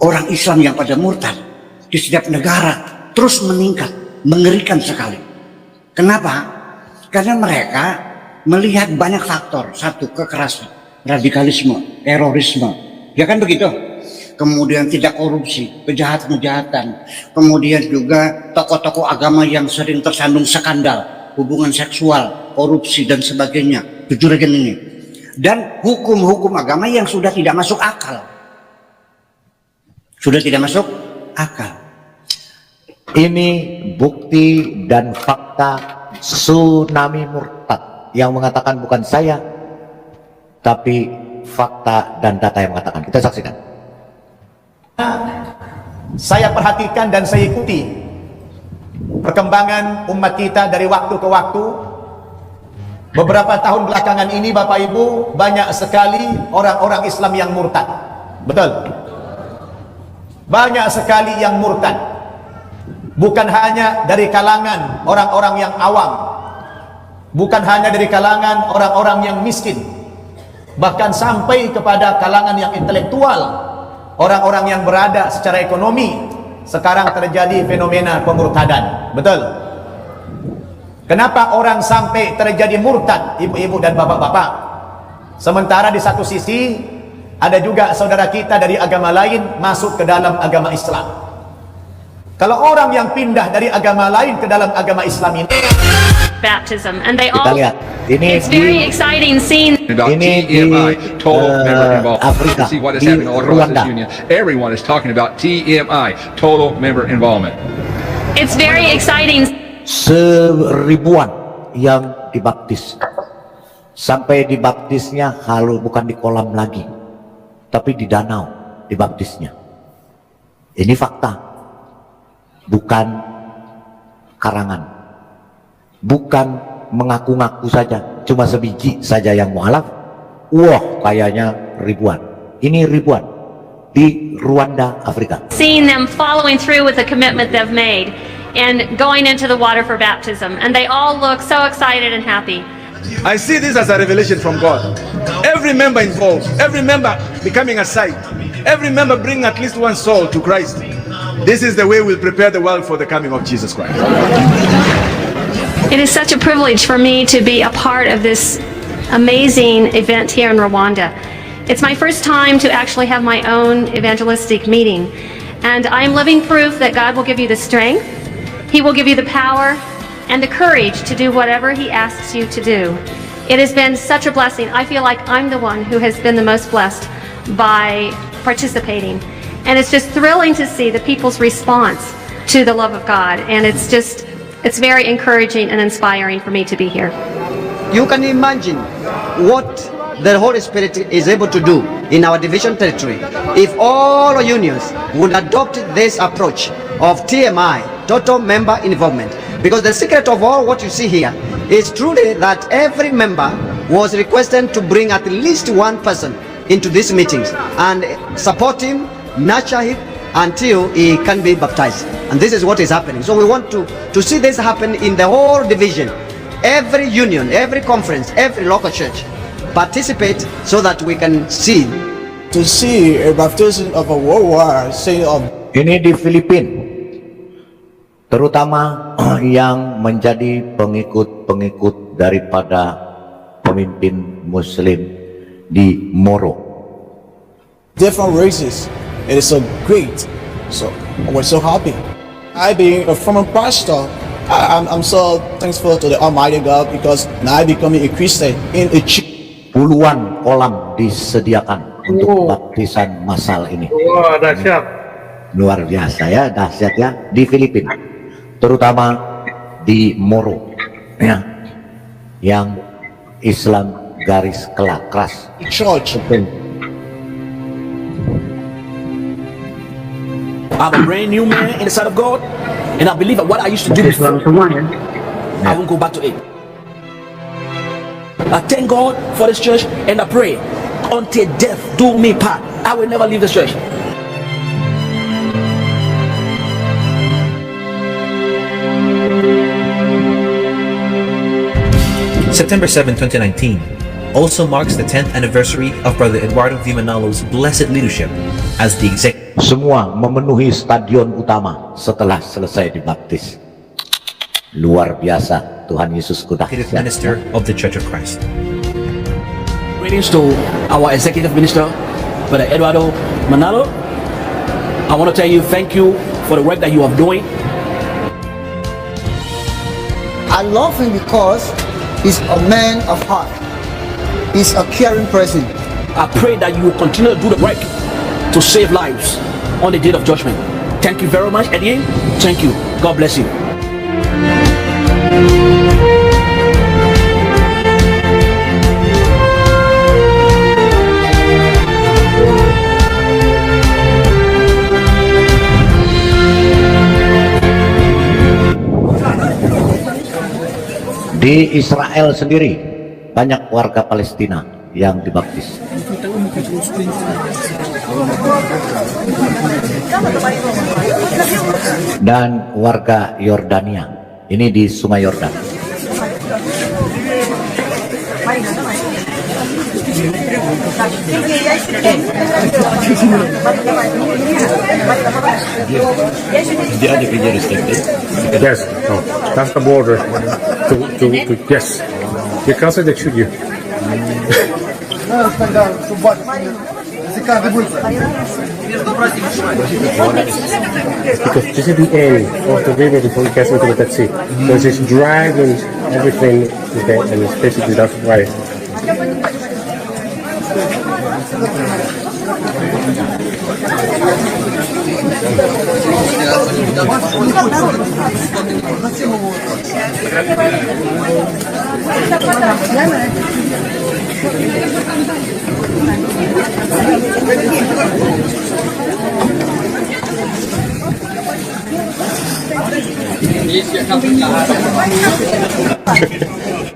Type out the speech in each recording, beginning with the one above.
orang Islam yang pada murtad di setiap negara terus meningkat, mengerikan sekali. Kenapa? Karena mereka melihat banyak faktor. Satu, kekerasan, radikalisme, terorisme, ya kan begitu. Kemudian tidak korupsi, kejahatan-kejahatan. Kemudian juga tokoh-tokoh agama yang sering tersandung skandal, hubungan seksual, korupsi dan sebagainya. Jujur aja ini. Dan hukum-hukum agama yang sudah tidak masuk akal. Sudah tidak masuk akal. Ini bukti dan fakta tsunami murtad yang mengatakan bukan saya, tapi fakta dan data yang mengatakan. Kita saksikan. Saya perhatikan dan saya ikuti perkembangan umat kita dari waktu ke waktu. Beberapa tahun belakangan ini Bapak Ibu, banyak sekali orang-orang Islam yang murtad. Betul? Banyak sekali yang murtad. Bukan hanya dari kalangan orang-orang yang awam, bukan hanya dari kalangan orang-orang yang miskin, bahkan sampai kepada kalangan yang intelektual, orang-orang yang berada secara ekonomi. Sekarang terjadi fenomena pemurtadan. Betul? Kenapa orang sampai terjadi murtad, ibu-ibu dan bapak-bapak? Sementara di satu sisi ada juga saudara kita dari agama lain masuk ke dalam agama Islam. Kalau orang yang pindah dari agama lain ke dalam agama Islam ini, baptism, and they Kita all, lihat. Ini it's very exciting seeing About Ini TMI, di, total member involvement. Afrika, See what is di happening all across Rwanda. this union. Everyone is talking about TMI, total member involvement. it's very exciting Seribuan yang dibaptis. Sampai dibaptisnya kalau bukan di kolam lagi, tapi di danau dibaptisnya. Ini fakta, bukan karangan, bukan mengaku-ngaku saja, cuma sebiji saja yang mualaf. Wah, kayaknya ribuan. Ini ribuan di Rwanda, Afrika. seeing them following through with the commitment they've made and going into the water for baptism, and they all look so excited and happy. I see this as a revelation from God. Every member involved, every member becoming a site, every member bringing at least one soul to Christ. This is the way we'll prepare the world for the coming of Jesus Christ. It is such a privilege for me to be a part of this amazing event here in Rwanda. It's my first time to actually have my own evangelistic meeting, and I'm living proof that God will give you the strength, He will give you the power and the courage to do whatever He asks you to do. It has been such a blessing. I feel like I'm the one who has been the most blessed by participating, and it's just thrilling to see the people's response to the love of God, and it's very encouraging and inspiring for me to be here. You can imagine what the Holy Spirit is able to do in our division territory if all unions would adopt this approach of TMI, total member involvement. Because the secret of all what you see here is truly that every member was requested to bring at least one person into these meetings and support him, nurture him until he can be baptized. And this is what is happening. So we want to see this happen in the whole division. Every union, every conference, every local church participate so that we can see. To see a baptism of a worldwide saint of Ini di Filipina, terutama yang menjadi pengikut-pengikut daripada pemimpin Muslim di Moro. different races. It is so great. So we're so happy. I being a former pastor, I'm so thankful to the Almighty God because now I becoming a Christian in a church. Puluhan kolam disediakan untuk baptisan massal ini. Wah, dahsyat. Luar biasa ya, dahsyat ya, di Filipina, terutama di Moro ya, yang Islam garis keras. Church. I'm a brand new man in the sight of God, and I believe that what I used to do before, I won't go back to it. I thank God for this church, and I pray until death do me part, I will never leave this church. September 7, 2019, also marks the 10th anniversary of Brother Eduardo V. Manalo's blessed leadership as the executive Semua memenuhi stadion utama setelah selesai dibaptis. Luar biasa, Tuhan Yesus kuda. minister of the Church of Christ. Greetings to our executive minister, Brother Eduardo Manalo. I want to tell you thank you for the work that you are doing. I love him because he's a man of heart. He's a caring person. I pray that you will continue to do the work to save lives on the day of judgment. Thank you very much, Eddie. Thank you. God bless you. Di Israel sendiri banyak warga Palestina yang dibaptis. Dan warga Yordania, ini di Sungai Yordan. Yes, no, that's the border. Yes, because of the tree. Because this is the end of the river before it gets into the Dead Sea. So it's just dragging everything, okay, and it's basically that's why.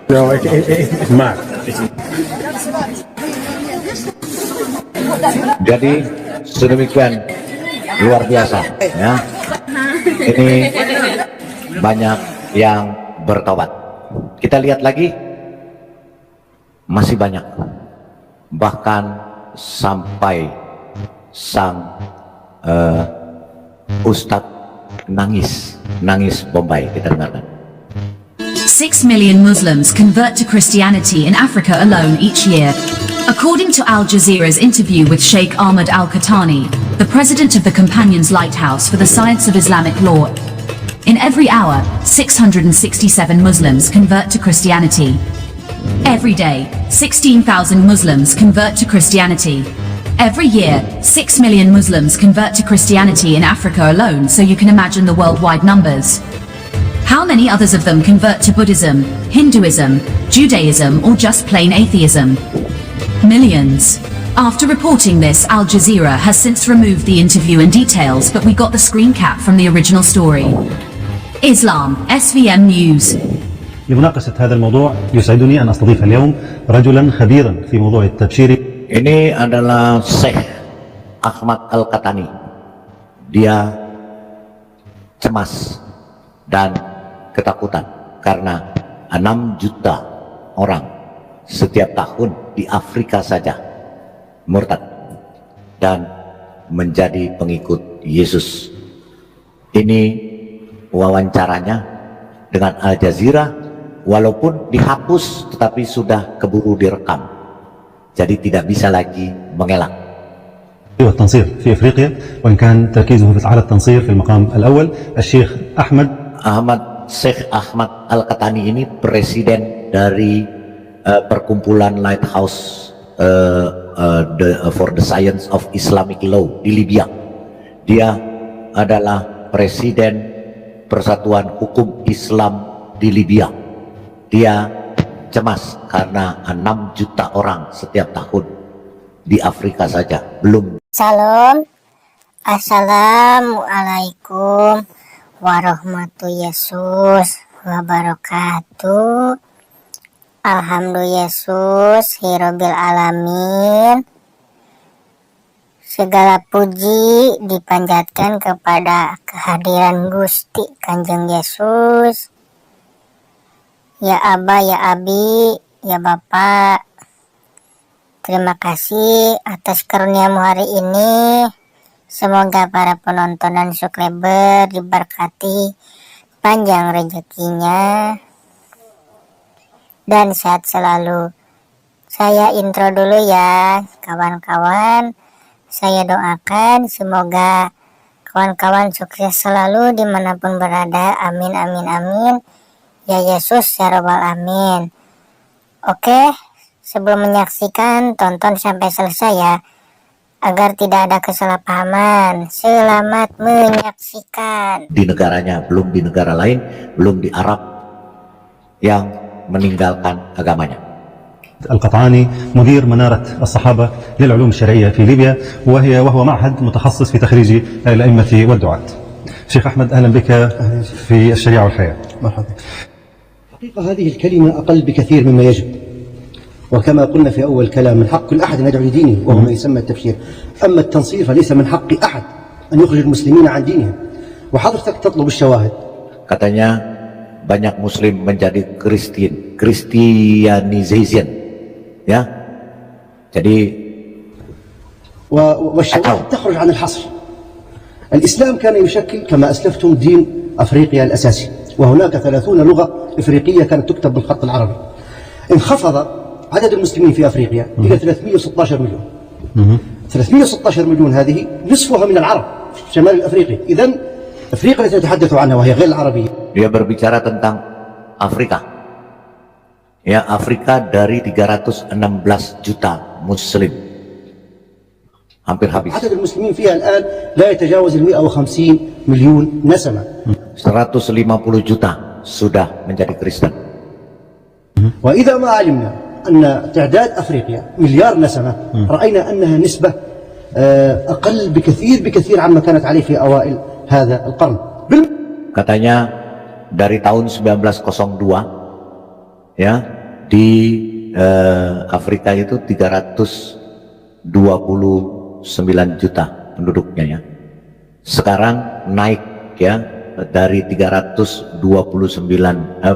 No, it's mad. Jadi sedemikian luar biasa ya. Ini banyak yang bertobat. Kita lihat lagi, masih banyak, bahkan sampai sang Ustadz nangis Bombay. Kita dengarkan. 6 million Muslims convert to Christianity in Africa alone each year. According to Al Jazeera's interview with Sheikh Ahmad Al-Qahtani, the president of the Companions Lighthouse for the Science of Islamic Law, in every hour, 667 Muslims convert to Christianity. Every day, 16,000 Muslims convert to Christianity. Every year, 6 million Muslims convert to Christianity in Africa alone, so you can imagine the worldwide numbers. How many others of them convert to Buddhism, Hinduism, Judaism, or just plain atheism? Millions. After reporting this, Al Jazeera has since removed the interview and details, but we got the screen cap from the original story. Islam, SVM News. لمناقشة هذا الموضوع يسعدني أن أستضيف اليوم رجلا خبيرا في موضوع التبشير. Ini adalah Syekh Ahmad Al-Qahtani. Dia cemas dan ketakutan karena 6 juta orang setiap tahun di Afrika saja murtad dan menjadi pengikut Yesus. Ini wawancaranya dengan Al Jazeera, walaupun dihapus tetapi sudah keburu direkam, jadi tidak bisa lagi mengelak. والتنصير في افريقيا وان كان تركيزه على التنصير في المقام الاول. الشيخ Syekh Ahmad Al-Qahtani ini presiden dari perkumpulan Lighthouse for the Science of Islamic Law di Libya. Dia adalah presiden Persatuan Hukum Islam di Libya. Dia cemas karena 6 juta orang setiap tahun di Afrika saja belum. Salam, assalamualaikum warahmatullahi Yesus wabarakatuh. Alhamdulillah Yesus hirobil alamin. Segala puji dipanjatkan kepada kehadiran Gusti Kanjeng Yesus. Ya Aba, ya Abi, ya Bapak, Terima kasih atas karuniamu hari ini. Semoga para penonton dan subscriber diberkati panjang rezekinya dan sehat selalu. Saya intro dulu ya kawan-kawan. Saya doakan semoga kawan-kawan sukses selalu dimanapun berada. Amin amin amin. Ya Yesus ya Rabbal Amin. Oke, sebelum menyaksikan tonton sampai selesai ya, agar tidak ada kesalahpahaman. Selamat menyaksikan. Di negaranya, belum di negara lain, belum di Arab yang meninggalkan agamanya. القطعاني مدير منارة الصحابة للعلوم الشرعية في ليبيا وهو معهد متخصص في تخريج الأئمة والدعاة. شيخ أحمد أهلا بك في الشريعة والحياة. مرحبا. حقيقة هذه الكلمة أقل بكثير مما يجب، وكما قلنا في أول كلام من حق كل أحد أن يدعو لدينه وهو ما يسمى التبشير. أما التنصير فليس من حق أحد أن يخرج المسلمين عن دينهم، وحضرتك تطلب الشواهد. Katanya banyak muslim menjadi Christianization, ya. Jadi والشواهد تخرج عن الحصر. الإسلام كان يشكل كما أسلفتم دين أفريقيا الأساسي، وهناك 30 لغة إفريقية كانت تكتب بالخط العربي. انخفض عدد المسلمين في أفريقيا إلى 316 مليون. 316 مليون هذه نصفها من العرب في شمال الأفريقي. إذن أفريقيا التي نتحدث عنها وهي غير العربية. Dia berbicara tentang Afrika. Ya, Afrika dari 316 juta muslim. Hampir habis. عدد المسلمين فيها الآن لا يتجاوز 150 مليون نسمة. 150 juta sudah menjadi Kristen. وإذا ما علمنا أن تعداد أفريقيا مليار نسمة رأينا أنها نسبة أقل بكثير عما كانت عليه في أوائل هذا القرن. Katanya dari tahun 1902 ya di Afrika itu 329 juta penduduknya ya. Sekarang naik ya dari 329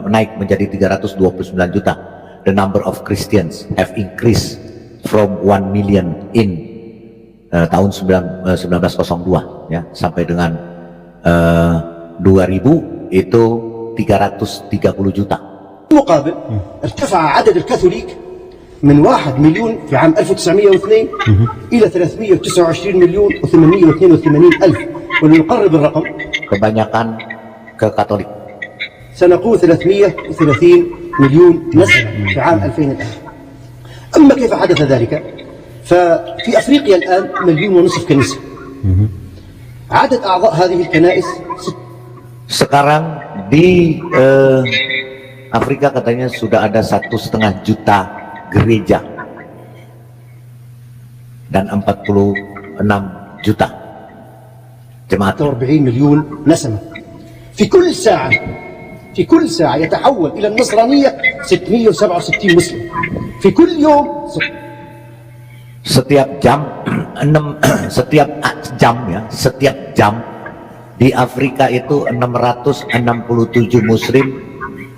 naik menjadi 329 juta. The number of Christians have increased from 1 million in tahun 1902 ya sampai dengan 2000 itu 330 juta. مقابل ارتفع عدد الكاثوليك من 1 مليون في عام 1902 إلى 329 مليون و882 ألف، ولنقرب الرقم kebanyakan ke Katolik. سنقول 330 مليون نسمة في عام 2000 الآن. أما كيف حدث ذلك؟ ففي أفريقيا الآن 1.5 مليون كنيسة. عدد أعضاء هذه الكنائس sekarang di Afrika katanya sudah ada 1,5 juta gereja dan 46 juta jemaat. 40 مليون نسمة. في كل ساعة يتحول إلى النصرانية 667 مسلم. في كل يوم setiap jam di Afrika itu 667 muslim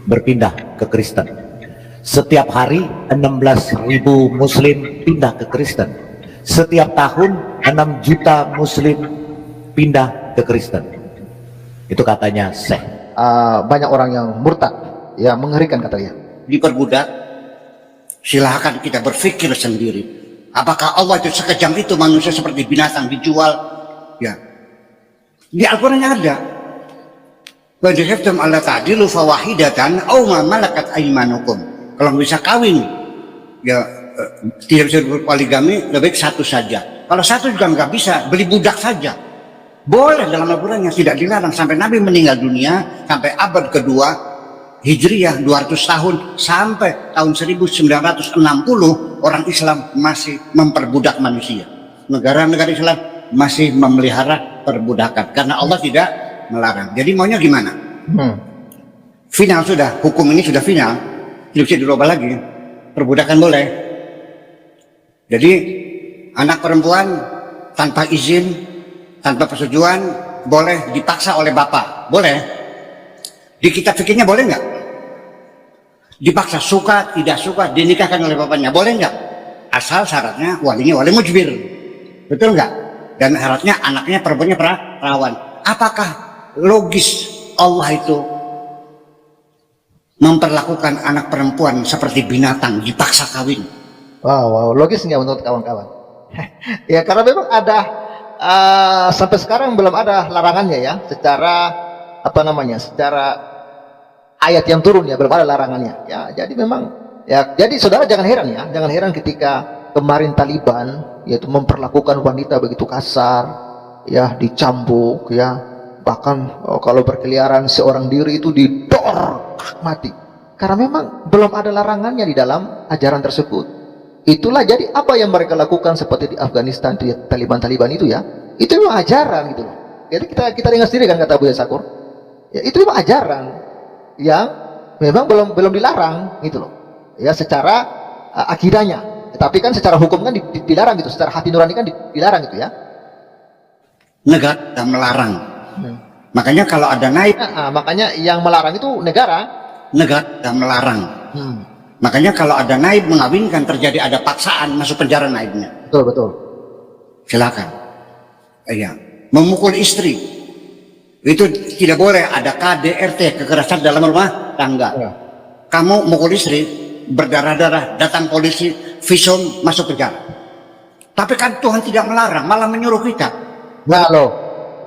berpindah ke Kristen. Setiap hari 16.000 muslim pindah ke Kristen. Setiap tahun 6 juta muslim pindah ke Kristen. Itu katanya Syekh. Banyak orang yang murtad, ya mengerikan katanya. Diperbudak, silahkan kita berpikir sendiri. Apakah Allah itu sekejam itu manusia seperti binatang dijual? Ya, di Al-Quran ada. Wa khiftum alla ta'dilu fawahidatan aw ma malakat aymanukum. Kalau bisa kawin, ya tidak bisa berpoligami, lebih baik satu saja. Kalau satu juga nggak bisa, beli budak saja. Boleh dalam Al-Quran yang tidak dilarang sampai Nabi meninggal dunia, sampai abad kedua Hijriyah 200 tahun sampai tahun 1960 orang Islam masih memperbudak manusia. Negara-negara Islam masih memelihara perbudakan karena Allah tidak melarang. Jadi maunya gimana? Final sudah, hukum ini sudah final, tidak bisa dirubah lagi. Perbudakan boleh. Jadi anak perempuan tanpa izin, tanpa persetujuan boleh dipaksa oleh bapak, boleh. Di kitab fikihnya boleh nggak? Dipaksa, suka tidak suka dinikahkan oleh bapaknya, boleh nggak? asal syaratnya walinya wali mujbir, betul nggak? Dan syaratnya anaknya perempuannya perawan. Apakah logis Allah itu memperlakukan anak perempuan seperti binatang dipaksa kawin? Wow, logis nggak menurut kawan-kawan? Ya karena memang ada sampai sekarang belum ada larangannya ya, secara secara ayat yang turun ya belum ada larangannya. Ya jadi memang ya jadi saudara jangan heran ketika kemarin Taliban yaitu memperlakukan wanita begitu kasar, ya dicambuk, ya bahkan kalau berkeliaran seorang diri itu didor mati. Karena memang belum ada larangannya di dalam ajaran tersebut. Itulah jadi apa yang mereka lakukan seperti di Afghanistan, di Taliban itu ya, itu memang ajaran gitu loh. Jadi kita dengar sendiri kan kata Buya Sakur. Ya, itu memang ajaran yang memang belum dilarang gitu loh. Ya secara akidahnya. Tapi kan secara hukum kan dilarang gitu, secara hati nurani kan dilarang gitu ya. Negara yang melarang. Makanya kalau ada naib, makanya yang melarang itu negara yang melarang. Makanya kalau ada naib mengawinkan terjadi ada paksaan masuk penjara naibnya. Betul. Silakan. Iya. Memukul istri itu tidak boleh, ada KDRT, kekerasan dalam rumah tangga. Kamu mukul istri berdarah-darah, datang polisi, visum, masuk penjara. Tapi kan Tuhan tidak melarang, malah menyuruh kita. Nah loh,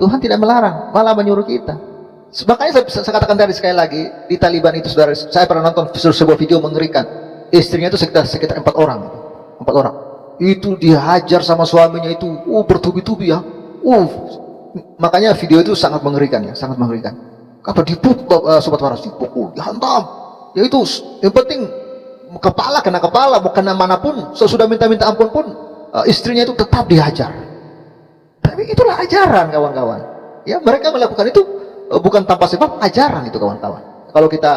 Tuhan tidak melarang, malah menyuruh kita. Makanya saya katakan tadi sekali lagi, di Taliban itu saudara, saya pernah nonton sebuah video mengerikan. Istrinya itu sekitar 4 orang. 4 orang. Itu dihajar sama suaminya itu, bertubi-tubi ya. Makanya video itu sangat mengerikan ya, sangat mengerikan. Apa dipukul, sobat waras, dipukul, dihantam. Ya itu yang penting kepala kena kepala, mau kena manapun, sesudah minta ampun pun istrinya itu tetap dihajar. Tapi itulah ajaran kawan-kawan. Ya mereka melakukan itu bukan tanpa sebab, ajaran itu kawan-kawan. Kalau kita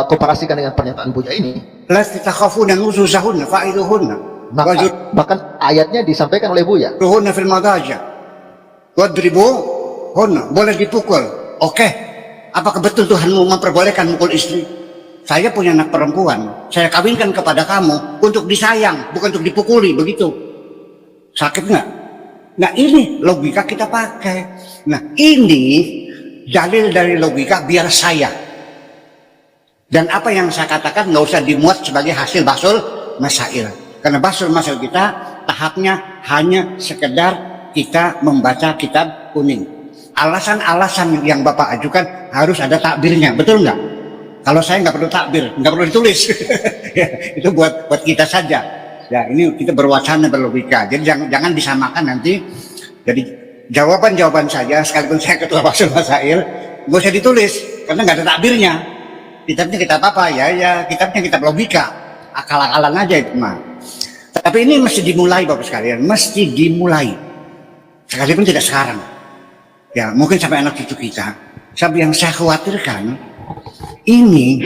komparasikan dengan pernyataan Buya ini, bahkan ayatnya disampaikan oleh Buya. Boleh dipukul. Oke. Apakah betul Tuhanmu memperbolehkan mukul istri? Saya punya anak perempuan, saya kawinkan kepada kamu untuk disayang, bukan untuk dipukuli, begitu. Sakit nggak? Nah ini logika kita pakai. Nah ini dalil dari logika biar saya. Dan apa yang saya katakan nggak usah dimuat sebagai hasil basul masail. Karena basul masail kita tahapnya hanya sekedar kita membaca kitab kuning. Alasan-alasan yang Bapak ajukan harus ada takbirnya, betul nggak? Kalau saya nggak perlu takbir, nggak perlu ditulis. Ya, itu buat kita saja. Ya ini kita berwacana berlogika. Jadi jangan disamakan nanti. Jadi jawaban saja, sekalipun saya ketua basul masail, nggak usah ditulis karena nggak ada takbirnya. Kitabnya kitab apa ya kitabnya kitab logika, akal-akalan aja itu mah. Tapi ini mesti dimulai Bapak sekalian, mesti dimulai. Sekalipun tidak sekarang, ya mungkin sampai anak cucu kita. Sampai yang saya khawatirkan, ini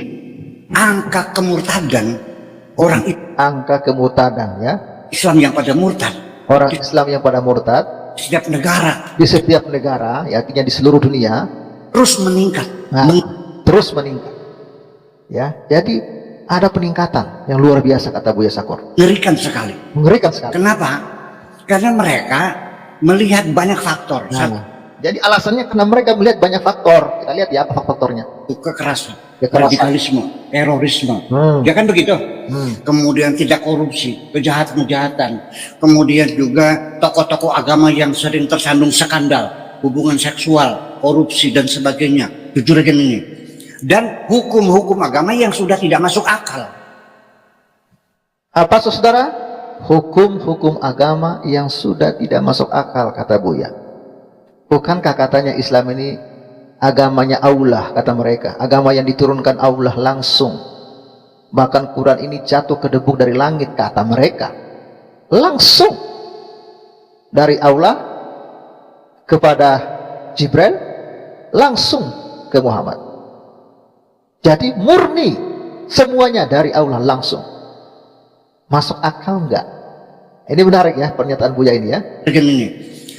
angka kemurtadan orang itu. Angka kemurtadan ya. Islam yang pada murtad. Orang Islam yang pada murtad. Di setiap negara, ya artinya di seluruh dunia. Terus meningkat. Terus meningkat. Ya, jadi ada peningkatan yang luar biasa kata Buya Sakur. Mengerikan sekali. Kenapa? Karena mereka melihat banyak faktor. Jadi alasannya karena mereka melihat banyak faktor. Kita lihat ya apa faktornya. Kekerasan, radikalisme, terorisme. Ya kan begitu. Kemudian tidak korupsi, kejahatan. Kemudian juga tokoh-tokoh agama yang sering tersandung skandal, hubungan seksual, korupsi dan sebagainya. Jujuragan ini. Dan hukum-hukum agama yang sudah tidak masuk akal. Apa saudara? Hukum-hukum agama yang sudah tidak masuk akal kata Buya. Bukankah katanya Islam ini agamanya Allah kata mereka, agama yang diturunkan Allah langsung. Bahkan Quran ini jatuh ke debu dari langit kata mereka. Langsung dari Allah kepada Jibril, langsung ke Muhammad. Jadi murni semuanya dari Allah langsung. Masuk akal enggak? Ini menarik ya pernyataan Buya ini ya.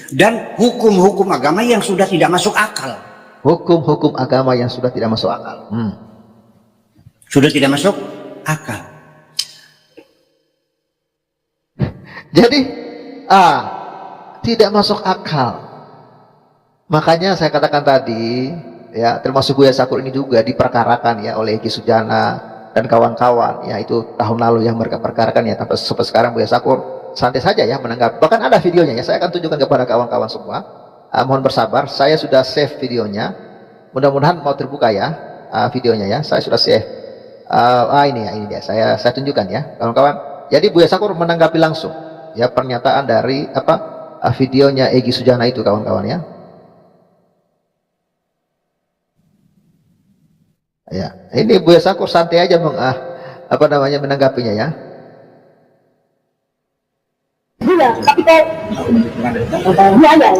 Dan hukum-hukum agama yang sudah tidak masuk akal. Hukum-hukum agama yang sudah tidak masuk akal. Sudah tidak masuk akal. Jadi tidak masuk akal. Makanya saya katakan tadi, ya, termasuk Buya Sakur ini juga diperkarakan ya oleh Egy Sujana dan kawan-kawan, ya, itu tahun lalu yang mereka perkarakan, ya. Sampai sekarang Buya Sakur santai saja ya menanggapi. Bahkan ada videonya, ya, saya akan tunjukkan kepada kawan-kawan semua. Mohon bersabar, saya sudah save videonya. Mudah-mudahan mau terbuka ya videonya, ya. Saya sudah save. Ini ya, ini dia. Saya tunjukkan ya, kawan-kawan. Jadi Buya Sakur menanggapi langsung ya pernyataan dari videonya Egy Sujana itu, kawan-kawan, ya. Ya, ini Buya Sakur santai aja menanggapinya, ya. Buya, tapi buaya.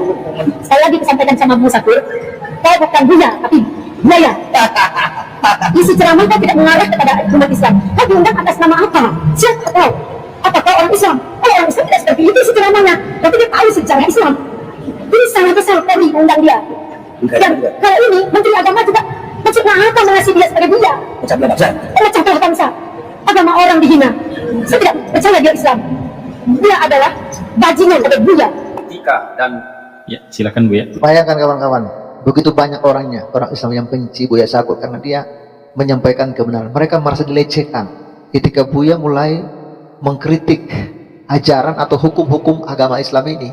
Saya disampaikan sama Bu Sakur, kau bukan buya, tapi buaya. Isi ceramah kau tidak mengarah kepada umat Islam. Kau diundang atas nama apa? Siapa kau? Apakah orang Islam? Kalau orang Islam tidak seperti itu isi ceramahnya, tapi dia tahu sejarah Islam. Ini sangat besar kami mengundang dia. Dan kalau ini Menteri Agama juga maksudnya apa mengasih dia sebagai buya? Memecah belah bangsa. Agama orang dihina. Saya tidak percaya dia Islam. Dia adalah bajingan dari buya. Dan ya, silakan Buya. Bayangkan kawan-kawan, begitu banyak orang Islam yang benci Buya Sakur karena dia menyampaikan kebenaran. Mereka merasa dilecehkan ketika Buya mulai mengkritik ajaran atau hukum-hukum agama Islam ini.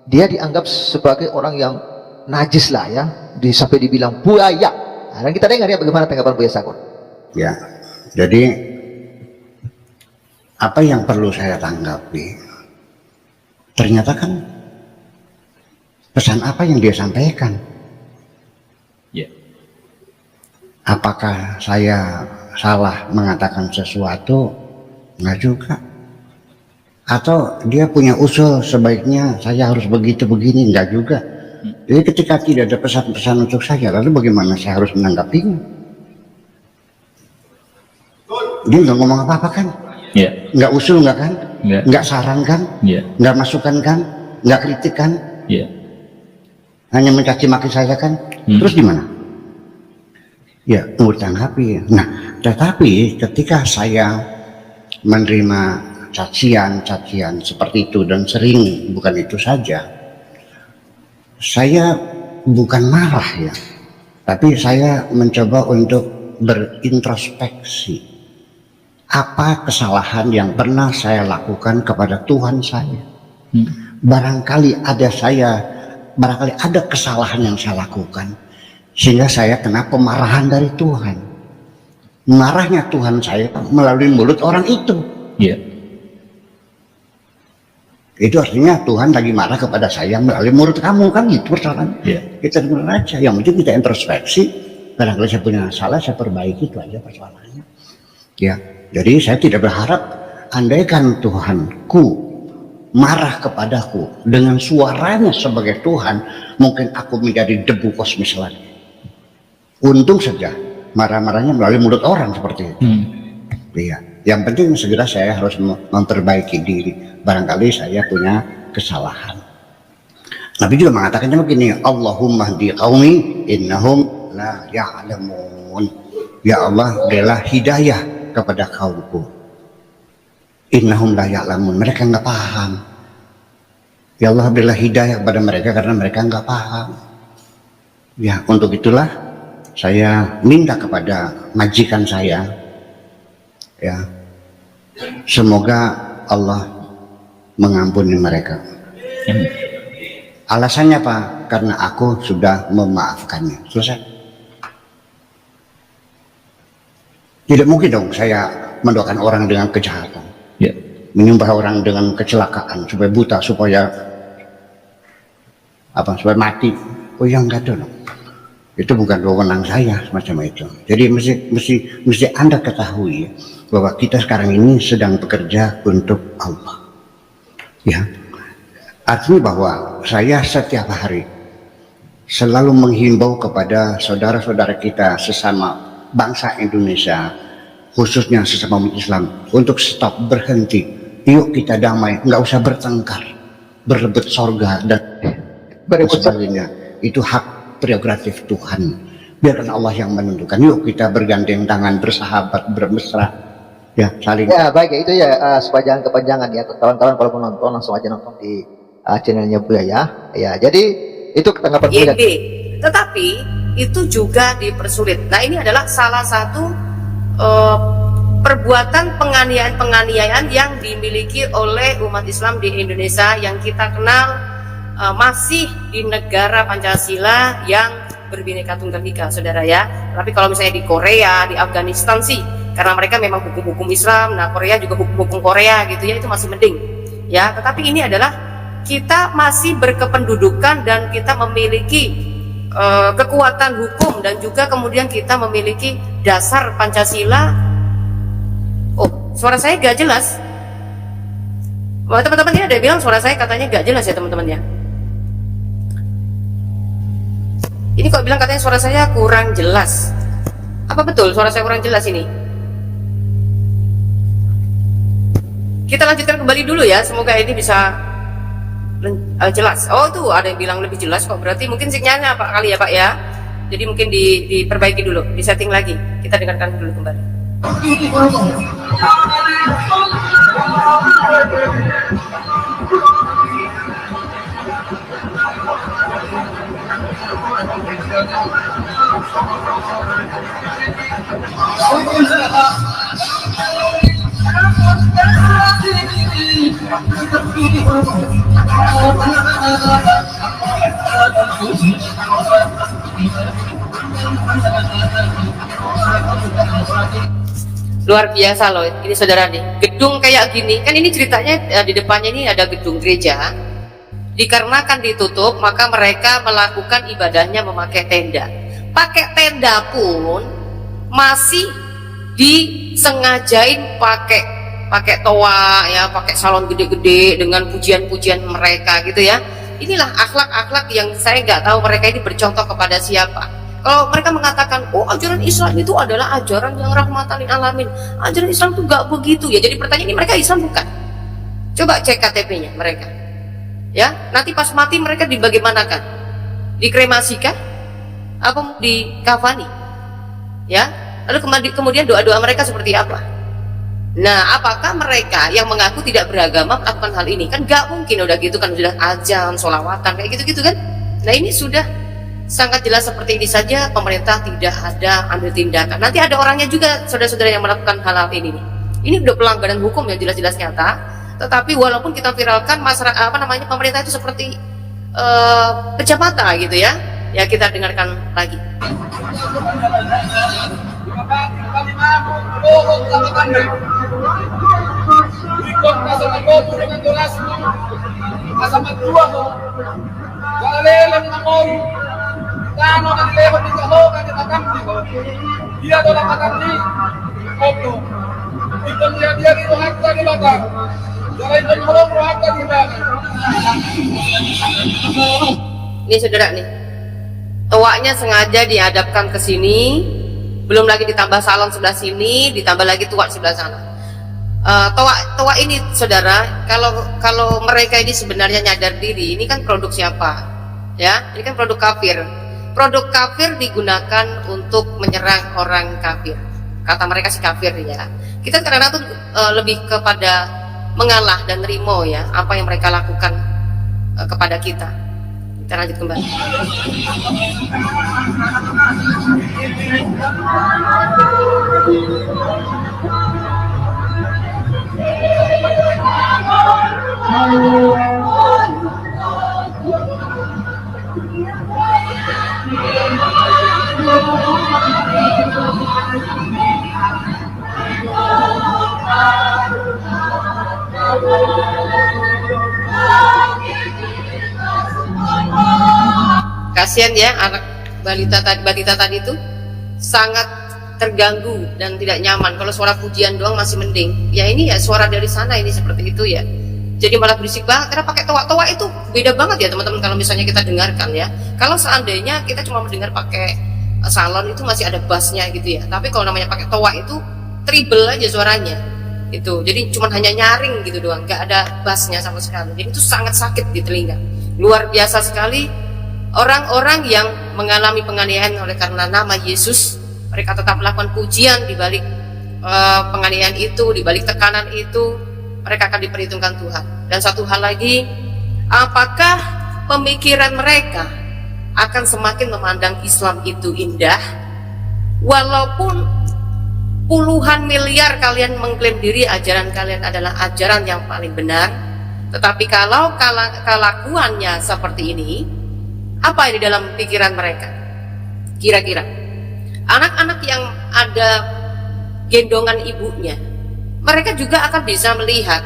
Dia dianggap sebagai orang yang najis lah, ya, sampai dibilang buaya. Nah, dan kita dengar ya bagaimana tanggapan Buya Sakur. Ya, jadi apa yang perlu saya tanggapi, ternyata kan pesan apa yang dia sampaikan. Ya. Apakah saya salah mengatakan sesuatu? Enggak juga. Atau dia punya usul sebaiknya saya harus begitu begini? Enggak juga. Jadi ketika tidak ada pesan-pesan untuk saya, lalu bagaimana saya harus menanggapinya? Dia nggak ngomong apa-apa kan? Yeah. Nggak usul nggak kan? Yeah. Nggak saran kan? Yeah. Nggak masukan kan? Nggak kritik kan? Yeah. Hanya mencaci maki saya kan? Terus gimana? Ya, tunggu tanggapi. Nah, tetapi ketika saya menerima cacian seperti itu, dan sering, bukan itu saja, saya bukan marah ya, tapi saya mencoba untuk berintrospeksi. Apa kesalahan yang pernah saya lakukan kepada Tuhan saya? Barangkali ada kesalahan yang saya lakukan sehingga saya kena pemarahan dari Tuhan. Marahnya Tuhan saya melalui mulut orang itu. Yeah. Itu artinya Tuhan lagi marah kepada saya melalui mulut kamu, kan gitu persoalannya. Yeah. Kita dengar aja, yang penting kita introspeksi. Barangkali saya punya salah, saya perbaiki, itu aja persoalannya. Ya, jadi saya tidak berharap andaikan Tuhanku marah kepadaku dengan suaranya sebagai Tuhan, mungkin aku menjadi debu kosmis lagi. Untung saja marah-marahnya melalui mulut orang seperti itu. Iya, yang penting segera saya harus memperbaiki diri. Barangkali saya punya kesalahan. Nabi juga mengatakannya begini, Allahumma hdi qaumi innahum la ya'lamun. Ya Allah, berilah hidayah kepada kaumku. Innahum la ya'lamun, mereka nggak paham. Ya Allah, berilah hidayah kepada mereka karena mereka nggak paham. Ya, untuk itulah saya minta kepada majikan saya, ya, semoga Allah mengampuni mereka. Alasannya apa? Karena aku sudah memaafkannya. Selesai. Tidak mungkin dong saya mendoakan orang dengan kejahatan, menyembah orang dengan kecelakaan supaya buta, supaya mati. Oh ya, enggak dong. Itu bukan wewenang saya semacam itu. Jadi mesti Anda ketahui bahwa kita sekarang ini sedang bekerja untuk Allah. Ya, artinya bahwa saya setiap hari selalu menghimbau kepada saudara-saudara kita sesama bangsa Indonesia, khususnya sesama umat Islam, untuk stop, berhenti. Yuk kita damai, nggak usah bertengkar, berebut sorga dan sebagainya. Itu hak prerogatif Tuhan. Biarkan Allah yang menentukan. Yuk kita bergandeng tangan, bersahabat, bermesra. Ya, saling. Ya baik ya, itu ya supaya jangan kepanjangan ya kawan-kawan, kalau mau nonton langsung aja nonton di channelnya Buya ya. Ya, jadi itu tanggapan Buya. Tetapi itu juga dipersulit. Nah, ini adalah salah satu perbuatan penganiayaan yang dimiliki oleh umat Islam di Indonesia yang kita kenal masih di negara Pancasila yang berbineka tunggal ika, saudara ya. Tapi kalau misalnya di Korea, di Afghanistan sih, karena mereka memang hukum-hukum Islam, nah Korea juga hukum-hukum Korea gitu ya, itu masih mending ya. Tetapi ini adalah kita masih berkependudukan dan kita memiliki kekuatan hukum dan juga kemudian kita memiliki dasar Pancasila. Oh, suara saya gak jelas. Wah, teman-teman ini ada yang bilang suara saya katanya gak jelas ya teman-teman ya. Ini kok bilang katanya suara saya kurang jelas. Apa betul suara saya kurang jelas ini? Kita lanjutkan kembali dulu ya, semoga ini bisa jelas. Oh tuh ada yang bilang lebih jelas kok, berarti mungkin sinyalnya Pak kali ya Pak ya. Jadi mungkin diperbaiki dulu, disetting lagi. Kita dengarkan dulu kembali. Luar biasa loh ini saudara nih, gedung kayak gini kan, ini ceritanya di depannya ini ada gedung gereja, dikarenakan ditutup maka mereka melakukan ibadahnya memakai tenda. Pakai tenda pun masih disengajain pakai toa ya, pakai salon gede-gede dengan pujian-pujian mereka gitu ya. Inilah akhlak-akhlak yang saya nggak tahu mereka ini bercontoh kepada siapa. Kalau mereka mengatakan, oh ajaran Islam itu adalah ajaran yang rahmatan lil alamin, ajaran Islam itu nggak begitu ya. Jadi pertanyaan ini, mereka Islam bukan? Coba cek KTP-nya mereka. Ya, nanti pas mati mereka dibagaimanakan? Dikremasikan? Apa dikafani? Ya, lalu kemudian doa-doa mereka seperti apa? Nah, apakah mereka yang mengaku tidak beragama melakukan hal ini? Kan gak mungkin, udah gitu kan sudah azan, sholawatan, kayak gitu-gitu kan. Nah ini sudah sangat jelas seperti ini saja, pemerintah tidak ada ambil tindakan. Nanti ada orangnya juga, saudara-saudara yang melakukan hal-hal ini nih. Ini udah pelanggaran hukum yang jelas-jelas nyata. Tetapi walaupun kita viralkan, masyarakat pemerintah itu seperti pecah mata gitu ya. Ya kita dengarkan lagi. Ini saudara nih, toaknya sengaja dihadapkan ke sini, belum lagi ditambah salon sebelah sini, ditambah lagi tuak sebelah sana. Toa ini saudara, kalau mereka ini sebenarnya nyadar diri, ini kan produk siapa? Ya, ini kan produk kafir. Produk kafir digunakan untuk menyerang orang kafir. Kata mereka sih kafir ya. Kita kadang-kadang tuh lebih kepada mengalah dan nerimo ya apa yang mereka lakukan kepada kita. Kita lanjut kembali. Kasihan ya anak balita tadi itu sangat terganggu dan tidak nyaman. Kalau suara pujian doang masih mending. Ya ini ya suara dari sana ini seperti itu ya. Jadi malah berisik banget karena pakai toa itu beda banget ya teman-teman kalau misalnya kita dengarkan ya. Kalau seandainya kita cuma mendengar pakai salon itu masih ada bassnya gitu ya. Tapi kalau namanya pakai toa itu triple aja suaranya. Itu. Jadi cuma hanya nyaring gitu doang, nggak ada bassnya sama sekali. Jadi itu sangat sakit di telinga. Luar biasa sekali. Orang-orang yang mengalami penganiayaan oleh karena nama Yesus, mereka tetap melakukan pujian di balik penganiayaan itu, di balik tekanan itu, mereka akan diperhitungkan Tuhan. Dan satu hal lagi, apakah pemikiran mereka akan semakin memandang Islam itu indah, walaupun puluhan miliar kalian mengklaim diri ajaran kalian adalah ajaran yang paling benar, tetapi kalau kelakuannya seperti ini, apa yang di dalam pikiran mereka? Kira-kira anak-anak yang ada gendongan ibunya, mereka juga akan bisa melihat,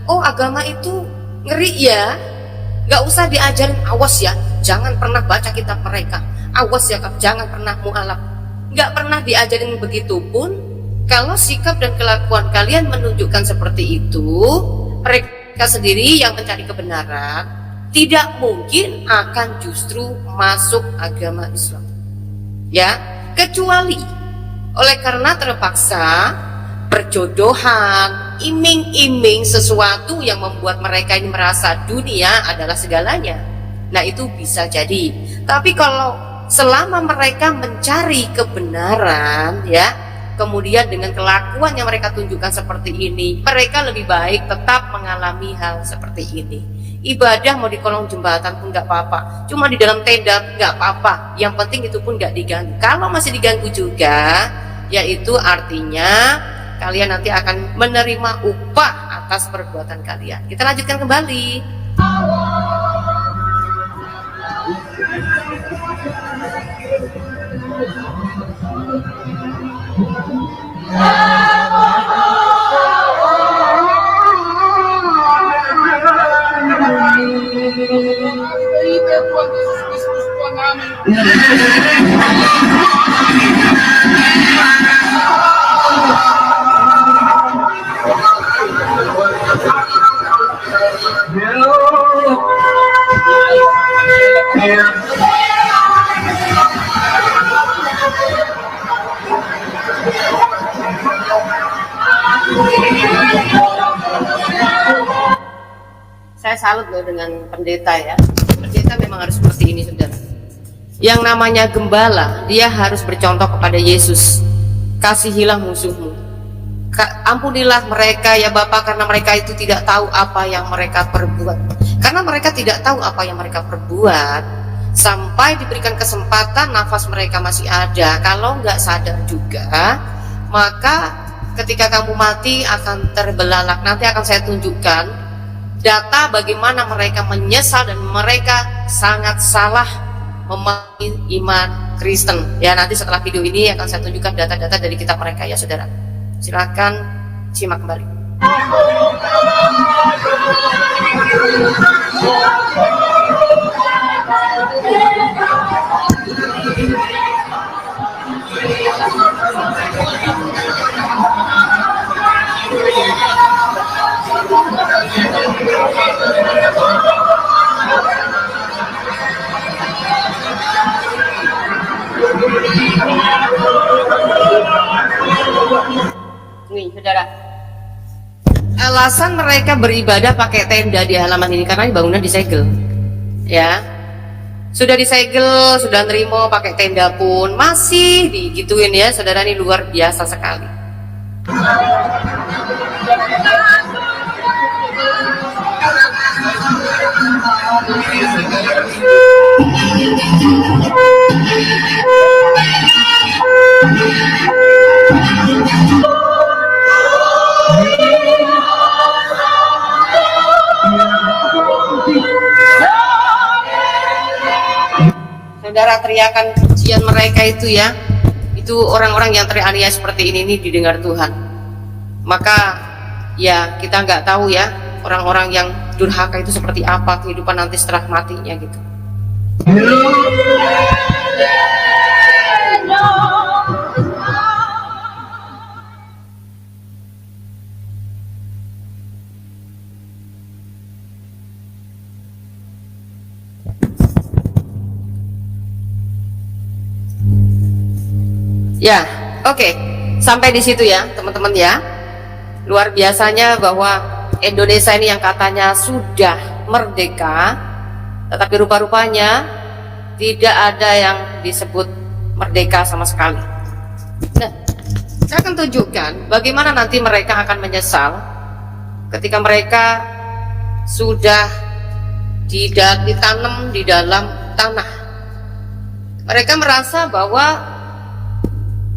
oh agama itu ngeri ya, gak usah diajarin, awas ya, jangan pernah baca kitab mereka, awas ya, jangan pernah mualaf. Gak pernah diajarin begitu pun, kalau sikap dan kelakuan kalian menunjukkan seperti itu, mereka sendiri yang mencari kebenaran tidak mungkin akan justru masuk agama Islam, ya, kecuali oleh karena terpaksa perjodohan, iming-iming sesuatu yang membuat mereka ini merasa dunia adalah segalanya. Nah, itu bisa jadi. Tapi kalau selama mereka mencari kebenaran, ya, kemudian dengan kelakuan yang mereka tunjukkan seperti ini, mereka lebih baik tetap mengalami hal seperti ini. Ibadah mau di kolong jembatan pun nggak apa-apa, cuma di dalam tenda nggak apa-apa, yang penting itu pun nggak diganggu. Kalau masih diganggu juga, yaitu artinya kalian nanti akan menerima upah atas perbuatan kalian. Kita lanjutkan kembali. Saya salut loh dengan pendeta, ya. Pendeta memang harus seperti ini, saudara. Yang namanya gembala, dia harus bercontoh kepada Yesus. Kasihilah musuhmu, ampunilah mereka ya Bapa, karena mereka itu tidak tahu apa yang mereka perbuat. Karena mereka tidak tahu apa yang mereka perbuat, sampai diberikan kesempatan, nafas mereka masih ada. Kalau nggak sadar juga, maka ketika kamu mati akan terbelalak. Nanti akan saya tunjukkan data bagaimana mereka menyesal dan mereka sangat salah memahami iman Kristen. Ya, nanti setelah video ini akan saya tunjukkan data-data dari kitab mereka, ya saudara. Silakan simak kembali. Nih, saudara, alasan mereka beribadah pakai tenda di halaman ini karena bangunan disegel, ya. Sudah disegel, sudah nerimo pakai tenda pun masih digituin, ya saudara. Ini luar biasa sekali. Saudara, teriakan pujian mereka itu, ya, itu orang-orang yang teraniaya seperti ini didengar Tuhan. Maka ya kita nggak tahu, ya, orang-orang yang durhaka itu seperti apa kehidupan nanti setelah matinya gitu. Ya, oke. Sampai di situ, ya teman-teman, ya. Luar biasanya bahwa Indonesia ini yang katanya sudah merdeka, tetapi rupa-rupanya tidak ada yang disebut merdeka sama sekali. Nah, Saya akan tunjukkan bagaimana nanti mereka akan menyesal ketika mereka sudah ditanam di dalam tanah. Mereka merasa bahwa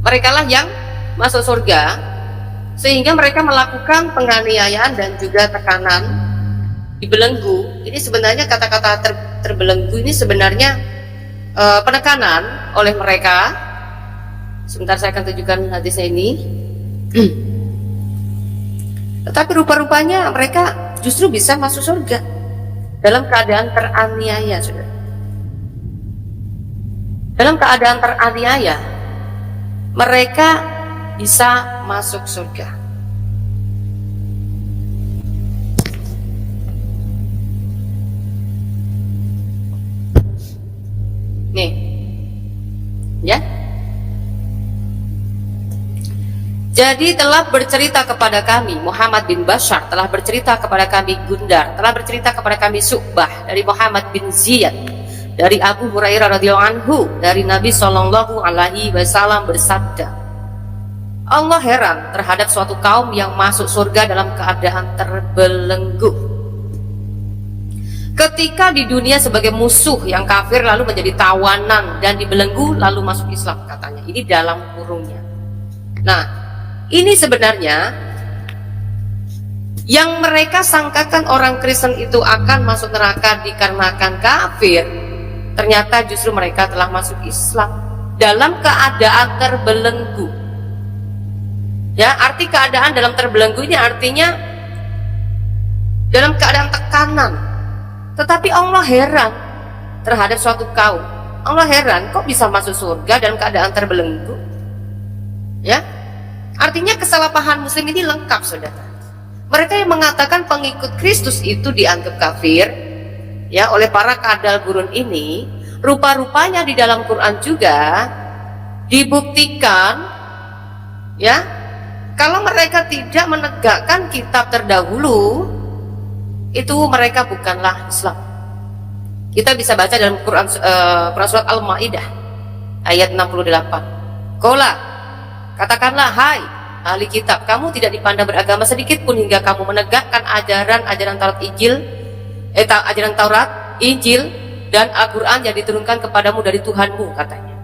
merekalah yang masuk surga, sehingga mereka melakukan penganiayaan dan juga tekanan, dibelenggu. Ini sebenarnya kata-kata terbelenggu ini sebenarnya penekanan oleh mereka. Sebentar saya akan tunjukkan hadisnya ini. Tetapi rupa-rupanya mereka justru bisa masuk surga dalam keadaan teraniaya, saudara. Dalam keadaan teraniaya, mereka bisa masuk surga. Nih, ya. Jadi telah bercerita kepada kami, Muhammad bin Bashar telah bercerita kepada kami, Gundar telah bercerita kepada kami, Syu'bah dari Muhammad bin Ziyad dari Abu Hurairah radhiyallahu anhu dari Nabi Shallallahu alaihi wasallam bersabda, Allah heran terhadap suatu kaum yang masuk surga dalam keadaan terbelenggu. Ketika di dunia sebagai musuh yang kafir lalu menjadi tawanan dan dibelenggu lalu masuk Islam, katanya. Ini dalam kurungnya. Nah, ini sebenarnya yang mereka sangkakan orang Kristen itu akan masuk neraka dikarenakan kafir, ternyata justru mereka telah masuk Islam dalam keadaan terbelenggu. Ya, arti keadaan dalam terbelenggu ini artinya dalam keadaan tekanan. Tetapi Allah heran terhadap suatu kaum. Allah heran kok bisa masuk surga dalam keadaan terbelenggu. Ya, artinya kesalahpahaman Muslim ini lengkap, saudara. Mereka yang mengatakan pengikut Kristus itu dianggap kafir, ya, oleh para kadal gurun ini, rupa-rupanya di dalam Quran juga dibuktikan, ya, kalau mereka tidak menegakkan kitab terdahulu, itu mereka bukanlah Islam. Kita bisa baca dalam Quran surat Al-Maidah ayat 68. Qala, katakanlah hai ahli kitab, kamu tidak dipandang beragama sedikit pun hingga kamu menegakkan ajaran Taurat, ajaran Taurat, Injil dan Al-Quran yang diturunkan kepadamu dari Tuhanmu, katanya.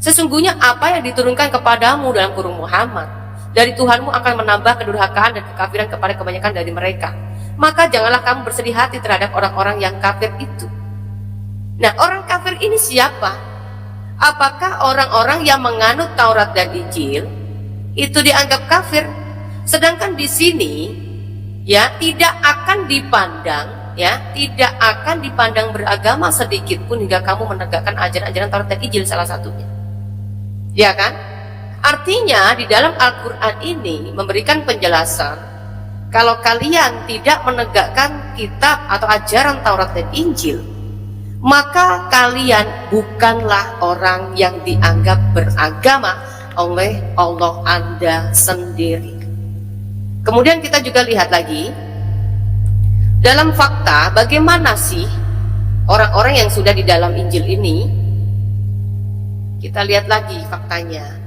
Sesungguhnya apa yang diturunkan kepadamu dalam kurung Muhammad dari Tuhanmu akan menambah kedurhakaan dan kekafiran kepada kebanyakan dari mereka. Maka janganlah kamu bersedih hati terhadap orang-orang yang kafir itu. Nah, orang kafir ini siapa? Apakah orang-orang yang menganut Taurat dan Injil itu dianggap kafir? Sedangkan di sini, ya, tidak akan dipandang, ya, tidak akan dipandang beragama sedikit pun hingga kamu menegakkan ajaran-ajaran Taurat dan Injil, salah satunya. Ya kan? Artinya di dalam Al-Quran ini memberikan penjelasan, kalau kalian tidak menegakkan kitab atau ajaran Taurat dan Injil, maka kalian bukanlah orang yang dianggap beragama oleh Allah Anda sendiri. Kemudian kita juga lihat lagi dalam fakta bagaimana sih orang-orang yang sudah di dalam Injil ini. Kita lihat lagi faktanya.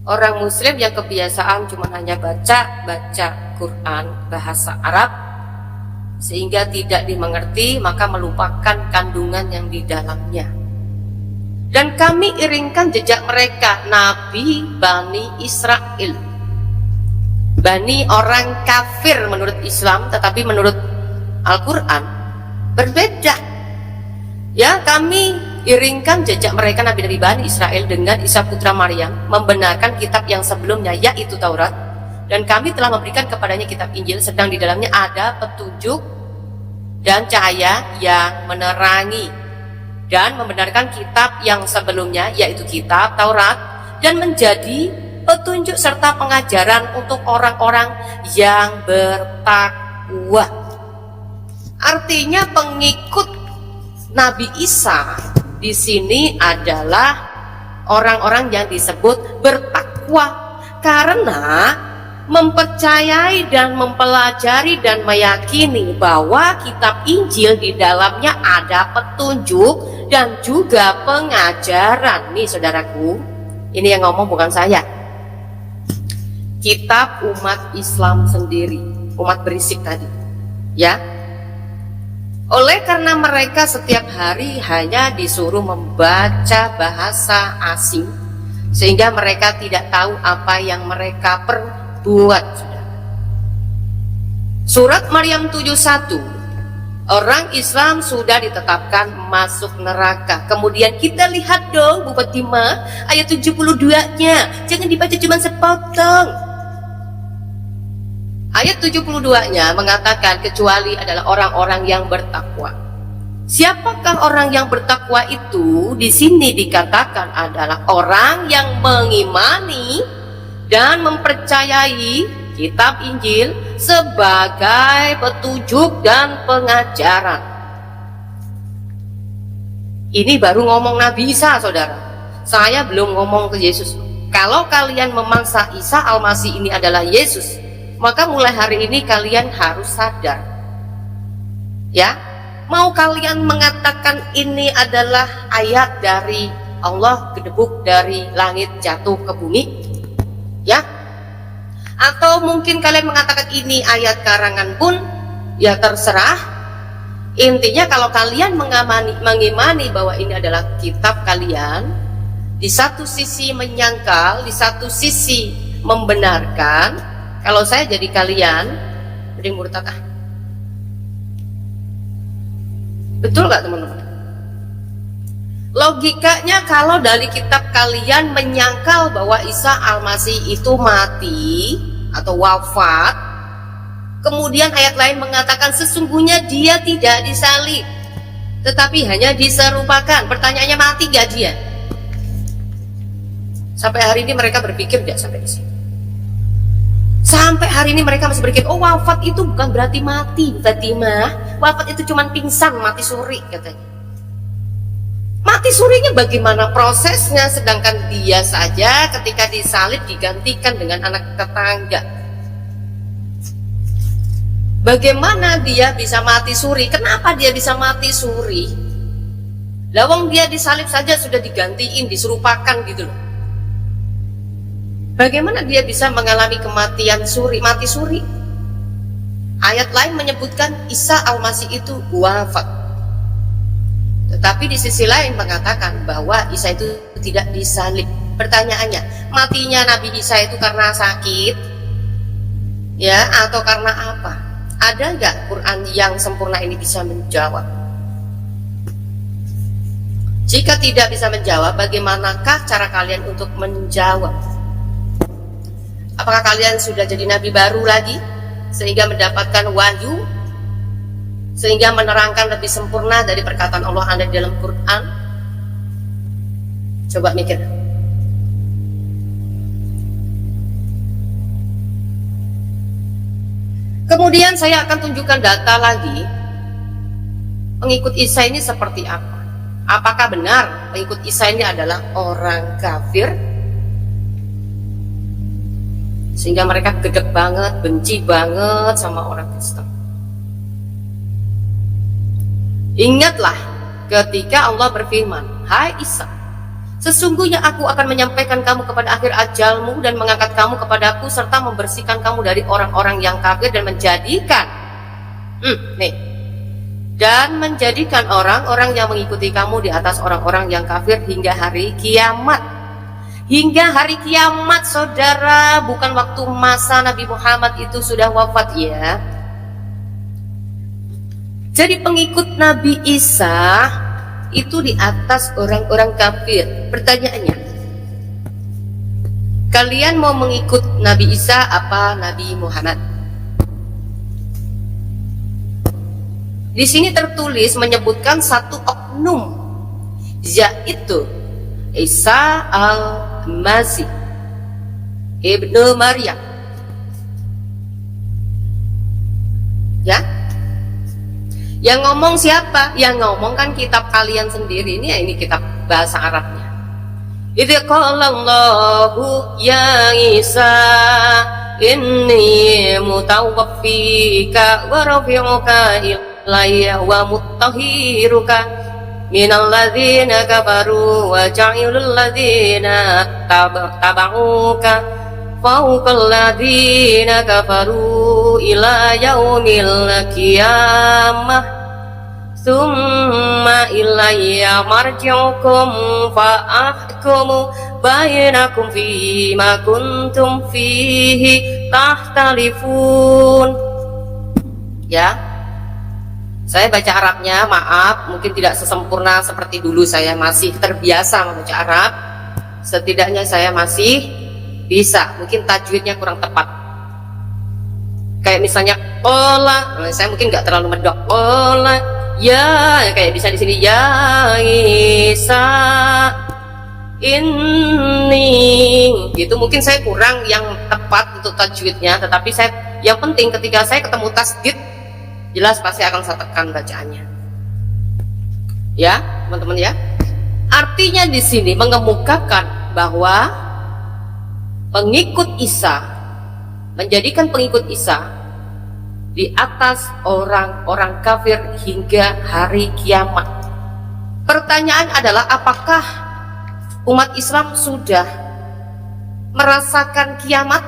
Orang Muslim yang kebiasaan cuma hanya baca Quran bahasa Arab sehingga tidak dimengerti, maka melupakan kandungan yang di dalamnya. Dan kami iringkan jejak mereka, Nabi Bani Israel, Bani orang kafir menurut Islam, tetapi menurut Al-Quran berbeda. Ya, kami iringkan jejak mereka Nabi dari Bani Israel dengan Isa putra Maryam, membenarkan kitab yang sebelumnya yaitu Taurat, dan kami telah memberikan kepadanya kitab Injil, sedang di dalamnya ada petunjuk dan cahaya yang menerangi, dan membenarkan kitab yang sebelumnya yaitu kitab Taurat, dan menjadi petunjuk serta pengajaran untuk orang-orang yang bertakwa. Artinya pengikut Nabi Isa di sini adalah orang-orang yang disebut bertakwa karena mempercayai dan mempelajari dan meyakini bahwa kitab Injil di dalamnya ada petunjuk dan juga pengajaran. Nih saudaraku, Ini yang ngomong bukan saya. Kitab umat Islam sendiri, umat berisik tadi. Ya. Oleh karena mereka setiap hari hanya disuruh membaca bahasa asing, sehingga mereka tidak tahu apa yang mereka perbuat. Surat Maryam 71, orang Islam sudah ditetapkan masuk neraka. Kemudian kita lihat dong Bu Fatimah, ayat 72-nya. Jangan dibaca cuma sepotong. Ayat 72-nya mengatakan kecuali adalah orang-orang yang bertakwa. Siapakah orang yang bertakwa itu? Di sini dikatakan adalah orang yang mengimani dan mempercayai kitab Injil sebagai petunjuk dan pengajaran. Ini baru ngomong Nabi Isa, saudara. Saya belum ngomong ke Yesus. Kalau kalian memangsa Isa Al-Masih ini adalah Yesus, maka mulai hari ini kalian harus sadar. Ya, mau kalian mengatakan ini adalah ayat dari Allah, gedebuk dari langit jatuh ke bumi, ya, atau mungkin kalian mengatakan ini ayat karangan pun, ya terserah. Intinya kalau kalian mengimani bahwa ini adalah kitab kalian, di satu sisi menyangkal, di satu sisi membenarkan. Kalau saya jadi kalian, jadi murtad. Betul gak teman-teman? Logikanya kalau dari kitab kalian menyangkal bahwa Isa Al-Masih itu mati atau wafat, kemudian ayat lain mengatakan sesungguhnya dia tidak disalib, tetapi hanya diserupakan. Pertanyaannya, mati gak dia? Sampai hari ini mereka berpikir gak sampai di sini? Sampai hari ini mereka masih berpikir, oh wafat itu bukan berarti mati, Fatimah. Wafat itu cuma pingsan, mati suri katanya. Mati surinya bagaimana prosesnya, sedangkan dia saja ketika disalib digantikan dengan anak tetangga. Bagaimana dia bisa mati suri? Kenapa dia bisa mati suri? Lawang dia disalib saja sudah digantiin, diserupakan gitu loh. Bagaimana dia bisa mengalami kematian suri, mati suri? Ayat lain menyebutkan Isa Al-Masih itu wafat. Tetapi di sisi lain mengatakan bahwa Isa itu tidak disalib. Pertanyaannya, matinya Nabi Isa itu karena sakit, ya, atau karena apa? Ada nggak Quran yang sempurna ini bisa menjawab? Jika tidak bisa menjawab, bagaimanakah cara kalian untuk menjawab? Apakah kalian sudah jadi nabi baru lagi sehingga mendapatkan wahyu, sehingga menerangkan lebih sempurna dari perkataan Allah ada di dalam Quran? Coba mikir. Kemudian saya akan tunjukkan data lagi. Pengikut Isa ini seperti apa? Apakah benar pengikut Isa ini adalah orang kafir, sehingga mereka gedek banget, benci banget sama orang Kristen? Ingatlah ketika Allah berfirman, hai Isa, sesungguhnya aku akan menyampaikan kamu kepada akhir ajalmu dan mengangkat kamu kepadaku serta membersihkan kamu dari orang-orang yang kafir dan menjadikan dan menjadikan orang-orang yang mengikuti kamu di atas orang-orang yang kafir hingga hari kiamat. Hingga hari kiamat, saudara, bukan waktu masa Nabi Muhammad itu sudah wafat, ya. Jadi pengikut Nabi Isa itu di atas orang-orang kafir. Pertanyaannya, kalian mau mengikut Nabi Isa apa Nabi Muhammad? Di sini tertulis menyebutkan satu oknum, yaitu Isa Al-Masih Ibnu Maryam, ya. Yang ngomong siapa? Yang ngomong kan kitab kalian sendiri. Ini kitab bahasa Arabnya. Idz qala Allahu ya Isa inni mutawaffika wa rafi'uka ilayya wa mutahhiruka minal ladzina kafaru wa ja'ilul ladzina tabauka fawqal ladzina kafaru ila yaumil qiyamah thumma ilayya marji'ukum fa ahkumu bainakum fima kuntum fihi tahtalifun. Ya, saya baca Arabnya, maaf, mungkin tidak sesempurna seperti dulu. Saya masih terbiasa membaca Arab. Setidaknya saya masih bisa, mungkin tajwidnya kurang tepat. Kayak misalnya qala, saya mungkin nggak terlalu medok. Qala ya, kayak bisa di sini ya Isa ini, gitu mungkin saya kurang yang tepat untuk tajwidnya. Tetapi saya, yang penting ketika saya ketemu tasdid, jelas pasti akan saya tekan bacaannya. Ya, teman-teman ya. Artinya di sini mengemukakan bahwa pengikut Isa, menjadikan pengikut Isa di atas orang-orang kafir hingga hari kiamat. Pertanyaan adalah, apakah umat Islam sudah merasakan kiamat?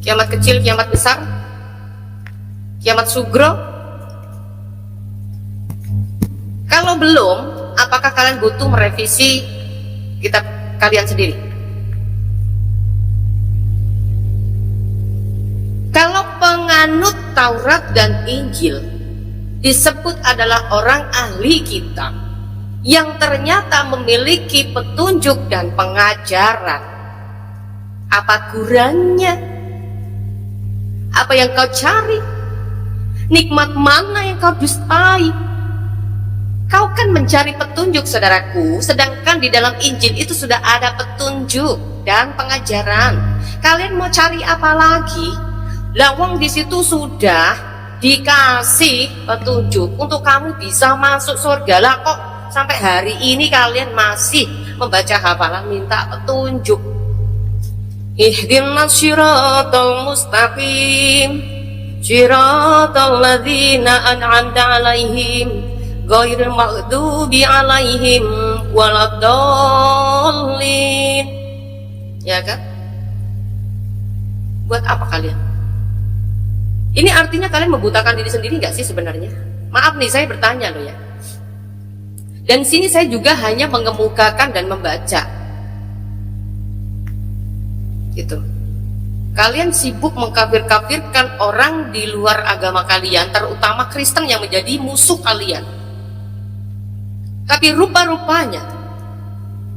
Kiamat kecil, kiamat besar, kiamat sugro? Kalau belum, apakah kalian butuh merevisi kitab kalian sendiri? Kalau penganut Taurat dan Injil disebut adalah orang ahli kitab yang ternyata memiliki petunjuk dan pengajaran, apa kurangnya? Apa yang kau cari? Nikmat mana yang kau dustai? Kau kan mencari petunjuk, saudaraku, sedangkan di dalam Injil itu sudah ada petunjuk dan pengajaran. Kalian mau cari apa lagi? Lawang di situ sudah dikasih petunjuk untuk kamu bisa masuk surga. Lah kok sampai hari ini kalian masih membaca hafalan minta petunjuk? Ihdinas siratal mustaqim siratal ladzina an'amta 'alaihim ghairil maghdubi 'alaihim waladdallin. Ya kan? Buat apa kalian? Ini artinya kalian membutakan diri sendiri nggak sih sebenarnya? Maaf nih, saya bertanya loh ya. Dan sini saya juga hanya mengemukakan dan membaca. Gitu. Kalian sibuk mengkafir-kafirkan orang di luar agama kalian, terutama Kristen yang menjadi musuh kalian. Tapi rupa-rupanya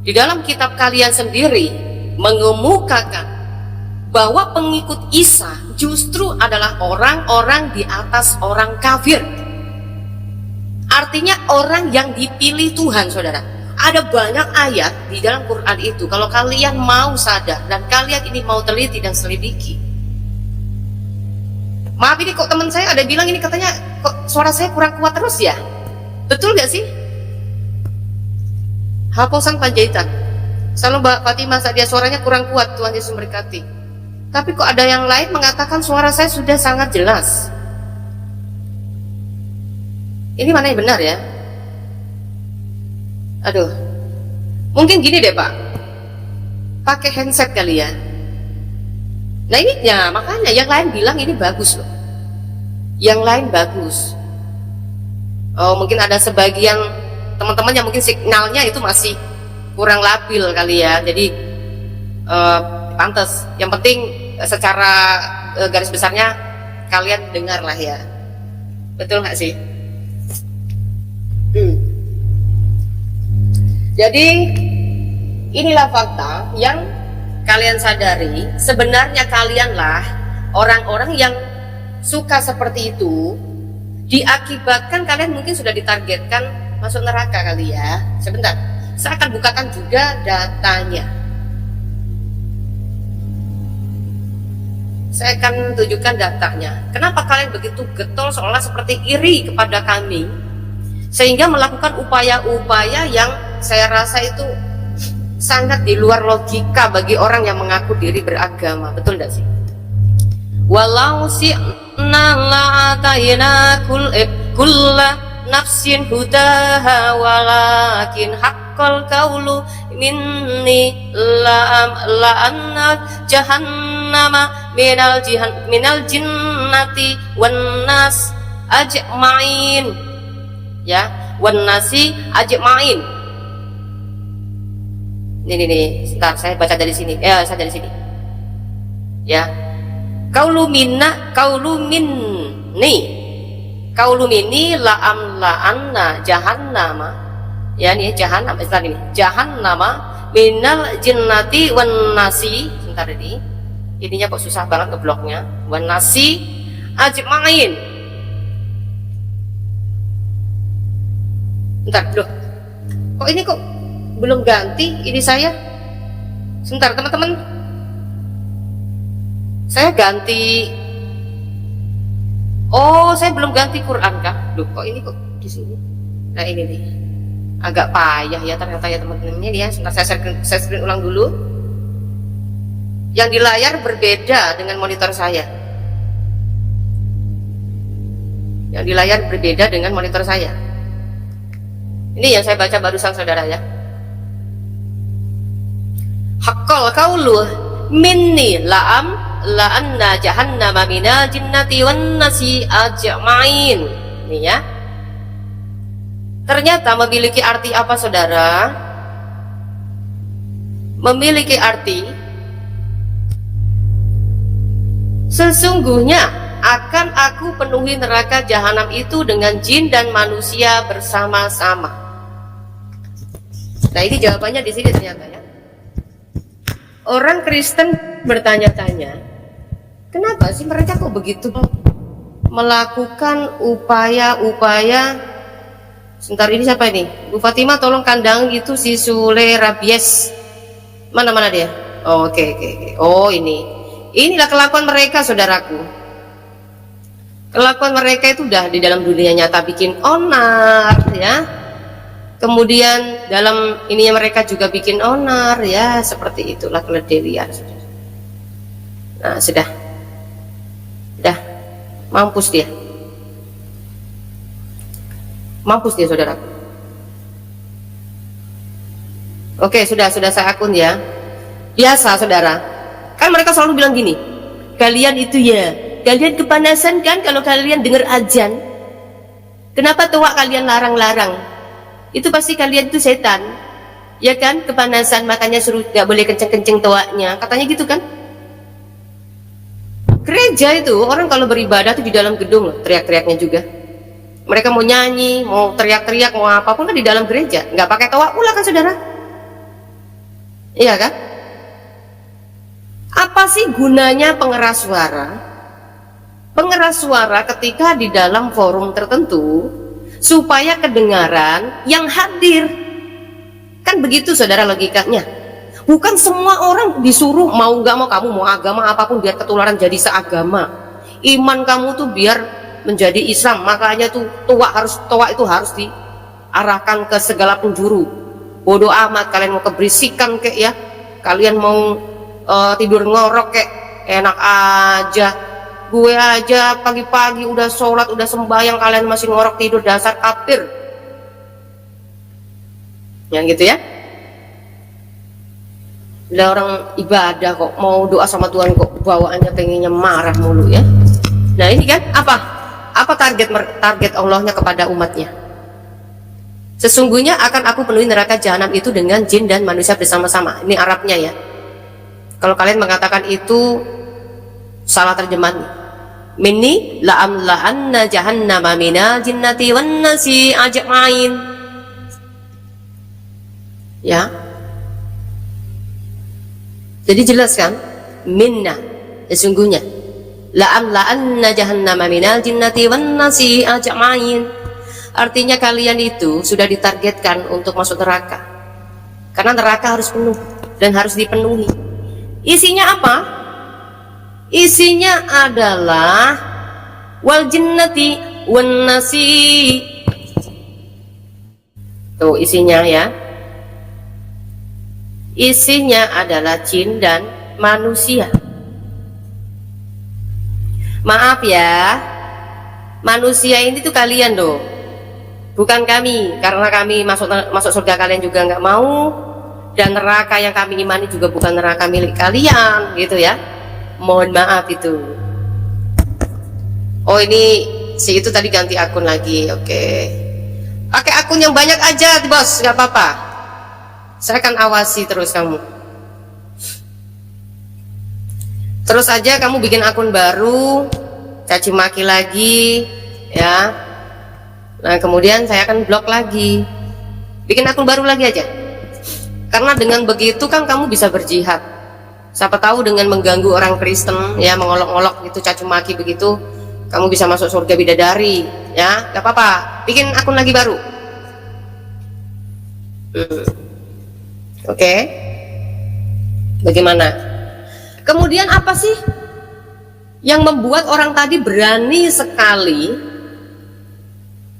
di dalam kitab kalian sendiri mengemukakan bahwa pengikut Isa justru adalah orang-orang di atas orang kafir. Artinya orang yang dipilih Tuhan, saudara. Ada banyak ayat di dalam Quran itu, kalau kalian mau sadar dan kalian ini mau teliti dan selidiki. Maaf, ini kok teman saya ada bilang ini katanya kok suara saya kurang kuat terus ya? Betul gak sih? Haposan Panjaitan. Selalu Mbak Fatimah saat dia suaranya kurang kuat, Tuhan Yesus memberkati. Tapi kok ada yang lain mengatakan suara saya sudah sangat jelas. Ini mana yang benar ya? Aduh, mungkin gini deh Pak, pakai handset kali ya. Nah ini ya, makanya yang lain bilang ini bagus loh. Yang lain bagus. Oh, mungkin ada sebagian teman-teman yang mungkin signalnya itu masih kurang labil kali ya. Jadi pantas. Yang penting secara garis besarnya kalian dengar lah ya. Betul nggak sih? Jadi inilah fakta yang kalian sadari. Sebenarnya kalianlah orang-orang yang suka seperti itu, diakibatkan kalian mungkin sudah ditargetkan masuk neraka kali ya. Sebentar, saya akan bukakan juga datanya. Saya akan tunjukkan datanya. Kenapa kalian begitu getol seolah seperti iri kepada kami, sehingga melakukan upaya-upaya yang saya rasa itu sangat di luar logika bagi orang yang mengaku diri beragama. Betul tidak sih? Walau si'na la'atayna kulla nafsin hudaha walakin haqqal qawlu minni la'anna jahannama minal jinnati wan nas ajma'in, ya, wan nasi ajma'in. Nih, sebentar saya baca dari sini. Saya dari sini. Ya. Qaulu minni la'anna jahannama. Ya, nih jahannam, istilah ini. Jahannama minal jinnati wan nasi. Sebentar ini. Ininya kok susah banget ngebloknya. Wan nasi ajma'in. Bentar, loh. Kok ini kok belum ganti ini saya? Sebentar teman-teman. Saya ganti. Oh, saya belum ganti Quran kah? Loh, kok ini kok di sini? Nah, ini nih. Agak payah ya ternyata ya teman-teman. Ini ya, sebentar saya screen ulang dulu. Yang di layar berbeda dengan monitor saya. Yang di layar berbeda dengan monitor saya. Ini yang saya baca barusan saudara ya. Haqqal qawlu minni la'anna jahannama minal jinnati wan nasi ajma'in. Ini ya. Ternyata memiliki arti apa saudara? Memiliki arti sesungguhnya akan aku penuhi neraka jahanam itu dengan jin dan manusia bersama-sama. Nah, ini jawabannya di sini ternyata ya. Orang Kristen bertanya-tanya, kenapa sih mereka kok begitu melakukan upaya-upaya. Sebentar, ini siapa ini? Bu Fatimah tolong kandang itu si Sule Rabies. Mana dia? Oh, oke. Oh, inilah kelakuan mereka saudaraku. Kelakuan mereka itu udah di dalam dunia nyata bikin onar ya. Kemudian dalam ininya mereka juga bikin onar ya, seperti itulah keledai liar. Nah, sudah mampus dia saudaraku. Oke, sudah saya akun ya. Biasa saudara, kan mereka selalu bilang gini, kalian itu ya, kalian kepanasan kan kalau kalian dengar azan. Kenapa tua kalian larang-larang? Itu pasti kalian itu setan, ya kan? Kepanasan makanya suruh nggak boleh kenceng-kenceng toanya, katanya gitu kan? Gereja itu orang kalau beribadah tuh di dalam gedung loh, teriak-teriaknya juga. Mereka mau nyanyi, mau teriak-teriak, mau apapun kan di dalam gereja, nggak pakai toa pula kan saudara? Iya kan? Apa sih gunanya pengeras suara? Pengeras suara ketika di dalam forum tertentu supaya kedengaran yang hadir. Kan begitu saudara logikanya. Bukan semua orang disuruh mau nggak mau, kamu mau agama apapun biar ketularan jadi seagama. Iman kamu tuh biar menjadi Islam, makanya tuh toa itu harus diarahkan ke segala penjuru. Bodoh amat kalian mau keberisikan kek ya, kalian mau tidur ngorok kek, enak aja. Gue aja pagi-pagi udah sholat, udah sembahyang, kalian masih ngorok tidur, dasar kafir. Yang gitu ya. Udah orang ibadah kok, mau doa sama Tuhan kok bawaannya pengennya marah mulu ya. Nah ini kan apa target Allahnya kepada umatnya? Sesungguhnya akan aku penuhi neraka jahanam itu dengan jin dan manusia bersama-sama. Ini Arabnya ya. Kalau kalian mengatakan itu salah terjemahan. Minni la'anna jahannama minal jinnati wan nasi ajma'in. Ya. Jadi jelas kan? Minna, sesungguhnya la'anna jahannama minal jinnati wan nasi ajma'in. Artinya kalian itu sudah ditargetkan untuk masuk neraka. Karena neraka harus penuh dan harus dipenuhi. Isinya apa? Isinya adalah wal jinnati wan nasi. Tuh isinya ya. Isinya adalah jin dan manusia. Maaf ya, manusia ini tuh kalian loh. bukan kami, karena kami masuk surga kalian juga nggak mau, dan neraka yang kami imani juga bukan neraka milik kalian, gitu ya. Mohon maaf itu. Oh, ini si itu tadi ganti akun lagi. Oke, pakai akun yang banyak aja bos, nggak apa-apa, saya akan awasi terus kamu. Terus aja kamu bikin akun baru, caci maki lagi ya. Nah kemudian saya akan blok lagi, bikin akun baru lagi aja. Karena dengan begitu kan kamu bisa berjihad. Siapa tahu dengan mengganggu orang Kristen ya, mengolok-olok gitu, caci maki begitu, kamu bisa masuk surga bidadari ya. Gak apa-apa, bikin akun lagi baru. Oke. Bagaimana? Kemudian apa sih yang membuat orang tadi berani sekali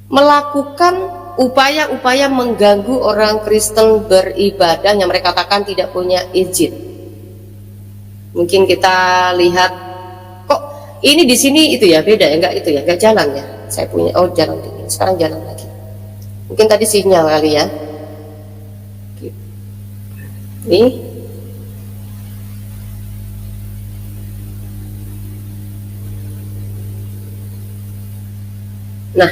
melakukan upaya-upaya mengganggu orang Kristen beribadah yang mereka katakan tidak punya izin? Mungkin kita lihat, kok ini di sini itu ya beda ya, enggak itu ya, enggak jalan ya. Saya punya, oh jalan ini, sekarang jalan lagi. Mungkin tadi sinyal kali ya. Nih. Nah,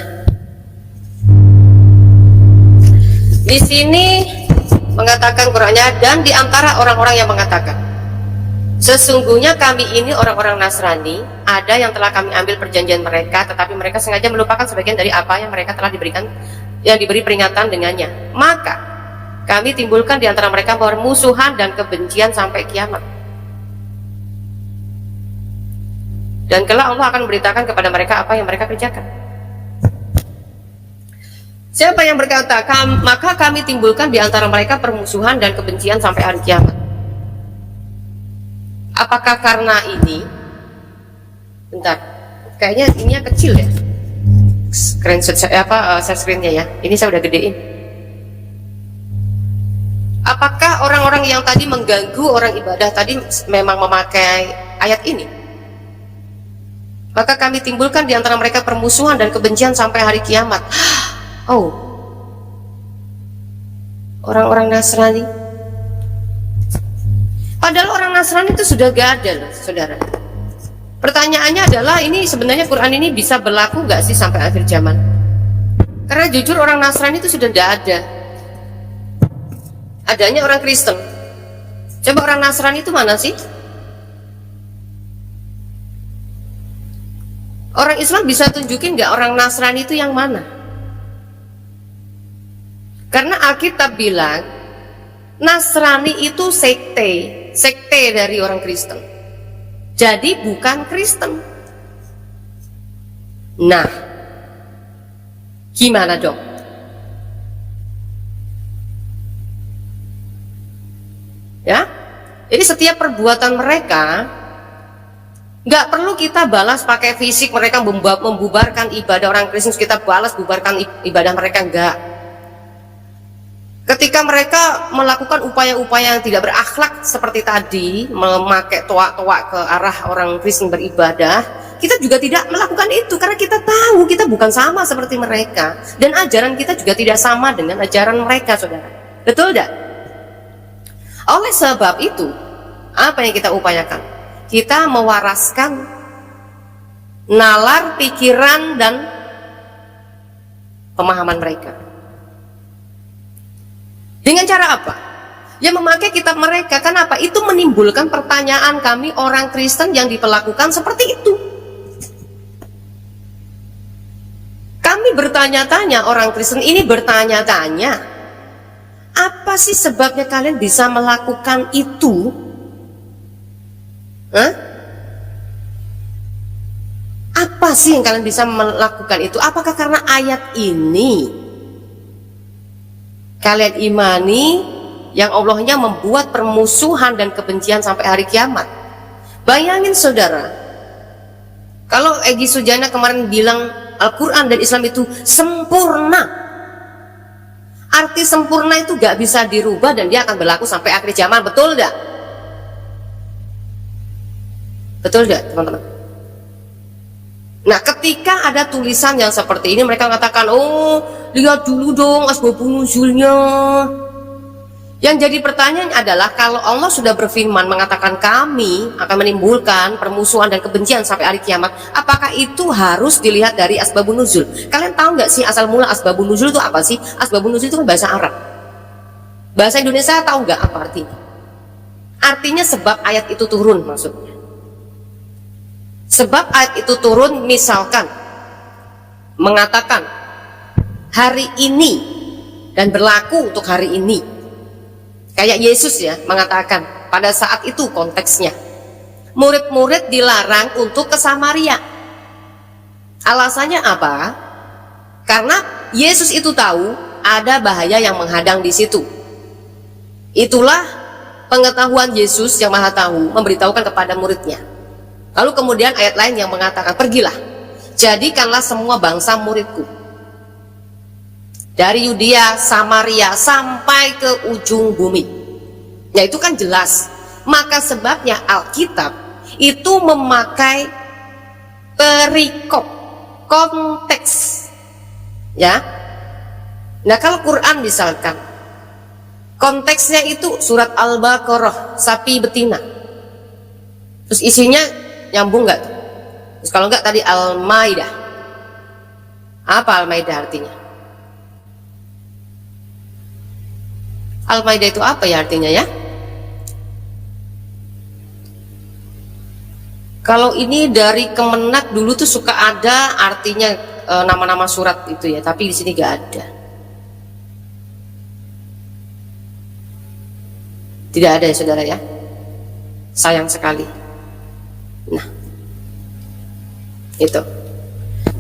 di sini mengatakan Qur'annya, dan di antara orang-orang yang mengatakan, sesungguhnya kami ini orang-orang Nasrani, ada yang telah kami ambil perjanjian mereka, tetapi mereka sengaja melupakan sebagian dari apa yang mereka telah diberikan, yang diberi peringatan dengannya. Maka kami timbulkan di antara mereka permusuhan dan kebencian sampai kiamat. Dan kelak Allah akan memberitakan kepada mereka apa yang mereka kerjakan. Siapa yang berkata, maka kami timbulkan di antara mereka permusuhan dan kebencian sampai hari kiamat. Apakah karena ini? Bentar, kayaknya ininya kecil ya. Share screen-nya ya. Ini saya udah gedein. Apakah orang-orang yang tadi mengganggu orang ibadah tadi memang memakai ayat ini? Maka kami timbulkan di antara mereka permusuhan dan kebencian sampai hari kiamat. Oh, orang-orang Nasrani. Padahal orang Nasrani itu sudah gak ada loh, saudara. Pertanyaannya adalah, ini sebenarnya Quran ini bisa berlaku gak sih sampai akhir zaman? Karena jujur orang Nasrani itu sudah gak ada. Adanya orang Kristen. Coba orang Nasrani itu mana sih? Orang Islam bisa tunjukin gak orang Nasrani itu yang mana? Karena Alkitab bilang Nasrani itu sekte dari orang Kristen. Jadi bukan Kristen. Nah, gimana dong? Ya, jadi setiap perbuatan mereka nggak perlu kita balas pakai fisik. Mereka membubarkan ibadah orang Kristen, kita balas bubarkan ibadah mereka, enggak. Ketika mereka melakukan upaya-upaya yang tidak berakhlak seperti tadi, memakai toa-toa ke arah orang Kristen beribadah, kita juga tidak melakukan itu karena kita tahu kita bukan sama seperti mereka, dan ajaran kita juga tidak sama dengan ajaran mereka, saudara. Betul tidak? Oleh sebab itu, apa yang kita upayakan? Kita mewaraskan nalar pikiran dan pemahaman mereka. Dengan cara apa? Ya memakai kitab mereka. Kenapa? Itu menimbulkan pertanyaan kami orang Kristen yang diperlakukan seperti itu. Kami bertanya-tanya, orang Kristen ini bertanya-tanya, apa sih sebabnya kalian bisa melakukan itu? Hah? Apa sih yang kalian bisa melakukan itu? Apakah karena ayat ini kalian imani, yang Allahnya membuat permusuhan dan kebencian sampai hari kiamat? Bayangin saudara, kalau Egy Sujana kemarin bilang Al-Quran dan Islam itu sempurna, arti sempurna itu gak bisa dirubah dan dia akan berlaku sampai akhir zaman. Betul gak? Betul gak teman-teman? Nah, ketika ada tulisan yang seperti ini, mereka mengatakan, oh, lihat dulu dong asbabun nuzulnya. Yang jadi pertanyaan adalah, kalau Allah sudah berfirman mengatakan kami akan menimbulkan permusuhan dan kebencian sampai hari kiamat, apakah itu harus dilihat dari asbabun nuzul? Kalian tahu nggak sih asal mula asbabun nuzul itu apa sih? Asbabun nuzul itu kan bahasa Arab. Bahasa Indonesia tahu nggak apa artinya? Artinya sebab ayat itu turun maksudnya. Sebab ayat itu turun misalkan mengatakan hari ini dan berlaku untuk hari ini. Kayak Yesus ya mengatakan pada saat itu konteksnya. Murid-murid dilarang untuk ke Samaria. Alasannya apa? Karena Yesus itu tahu ada bahaya yang menghadang di situ. Itulah pengetahuan Yesus yang Maha Tahu memberitahukan kepada muridnya. Lalu kemudian ayat lain yang mengatakan, pergilah, jadikanlah semua bangsa muridku. Dari Yudea, Samaria, sampai ke ujung bumi. Ya itu kan jelas. Maka sebabnya Alkitab itu memakai perikop, konteks. Ya. Nah kalau Quran misalkan, konteksnya itu surat Al-Baqarah, sapi betina. Terus isinya nyambung nggak? Terus kalau nggak tadi Al-Maidah. Apa Al-Maidah artinya? Al-Maidah itu apa ya artinya ya? Kalau ini dari Kemenak dulu tuh suka ada artinya nama-nama surat itu ya, tapi di sini nggak ada. Tidak ada ya saudara ya. Sayang sekali. Nah, itu.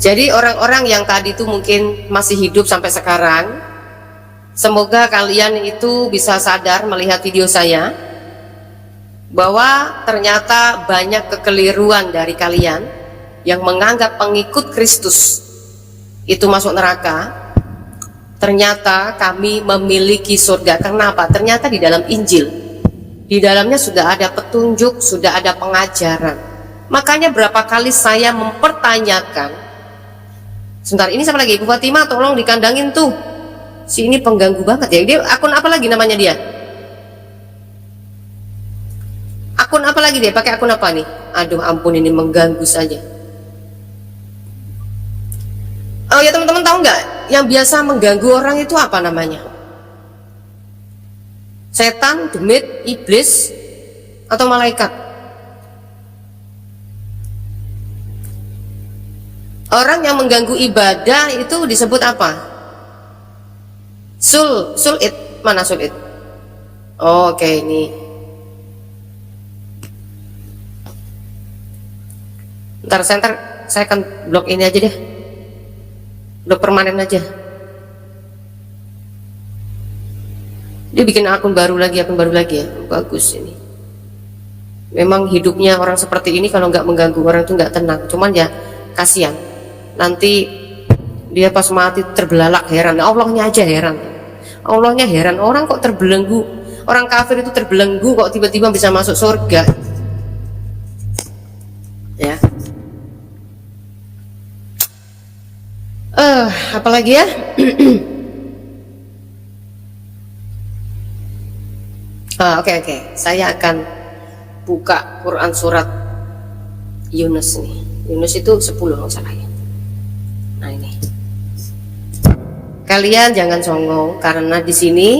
Jadi orang-orang yang tadi itu mungkin masih hidup sampai sekarang, semoga kalian itu bisa sadar melihat video saya bahwa ternyata banyak kekeliruan dari kalian yang menganggap pengikut Kristus itu masuk neraka. Ternyata kami memiliki surga. Kenapa? Ternyata di dalam Injil, di dalamnya sudah ada petunjuk, sudah ada pengajaran. Makanya berapa kali saya mempertanyakan, sebentar ini sama lagi, Ibu Fatimah tolong dikandangin tuh, si ini pengganggu banget ya. Dia akun apa lagi namanya dia? Akun apa lagi dia? Pakai akun apa nih? Aduh ampun, ini mengganggu saja. Oh ya teman-teman, tahu nggak yang biasa mengganggu orang itu apa namanya? Setan, demit, iblis, atau malaikat? Orang yang mengganggu ibadah itu disebut apa? Sulit. Mana sulit? Oh, oke, ini. Ntar saya akan blok ini aja deh. Blok permanen aja. Dia bikin akun baru lagi ya. Bagus ini. Memang hidupnya orang seperti ini kalau nggak mengganggu orang itu nggak tenang. Cuman ya kasihan. Nanti dia pas mati terbelalak, heran. Allahnya aja heran. Allahnya heran, orang kok terbelenggu. Orang kafir itu terbelenggu kok tiba-tiba bisa masuk surga. Ya. Apalagi ya? Oke. Saya akan buka Quran surat Yunus nih. Yunus itu 10 nggak salah ya. Nah ini, kalian jangan songong karena di sini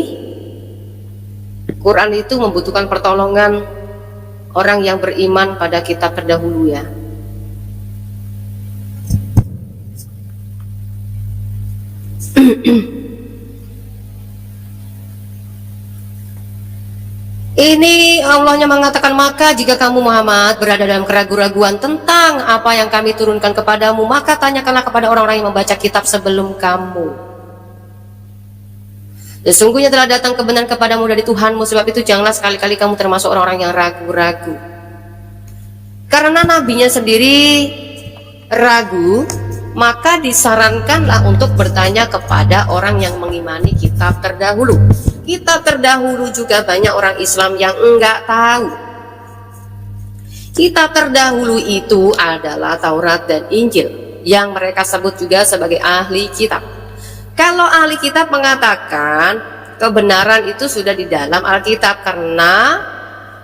Quran itu membutuhkan pertolongan orang yang beriman pada kitab terdahulu ya. Ini Allahnya mengatakan, maka jika kamu Muhammad berada dalam keraguan-raguan tentang apa yang kami turunkan kepadamu, maka tanyakanlah kepada orang-orang yang membaca kitab sebelum kamu. Sesungguhnya telah datang kebenaran kepadamu dari Tuhanmu, sebab itu janganlah sekali-kali kamu termasuk orang-orang yang ragu-ragu. Karena nabinya sendiri ragu, maka disarankanlah untuk bertanya kepada orang yang mengimani kitab terdahulu. Kitab terdahulu juga banyak orang Islam yang enggak tahu. Kitab terdahulu itu adalah Taurat dan Injil, yang mereka sebut juga sebagai ahli kitab. Kalau ahli kitab mengatakan kebenaran itu sudah di dalam Alkitab, karena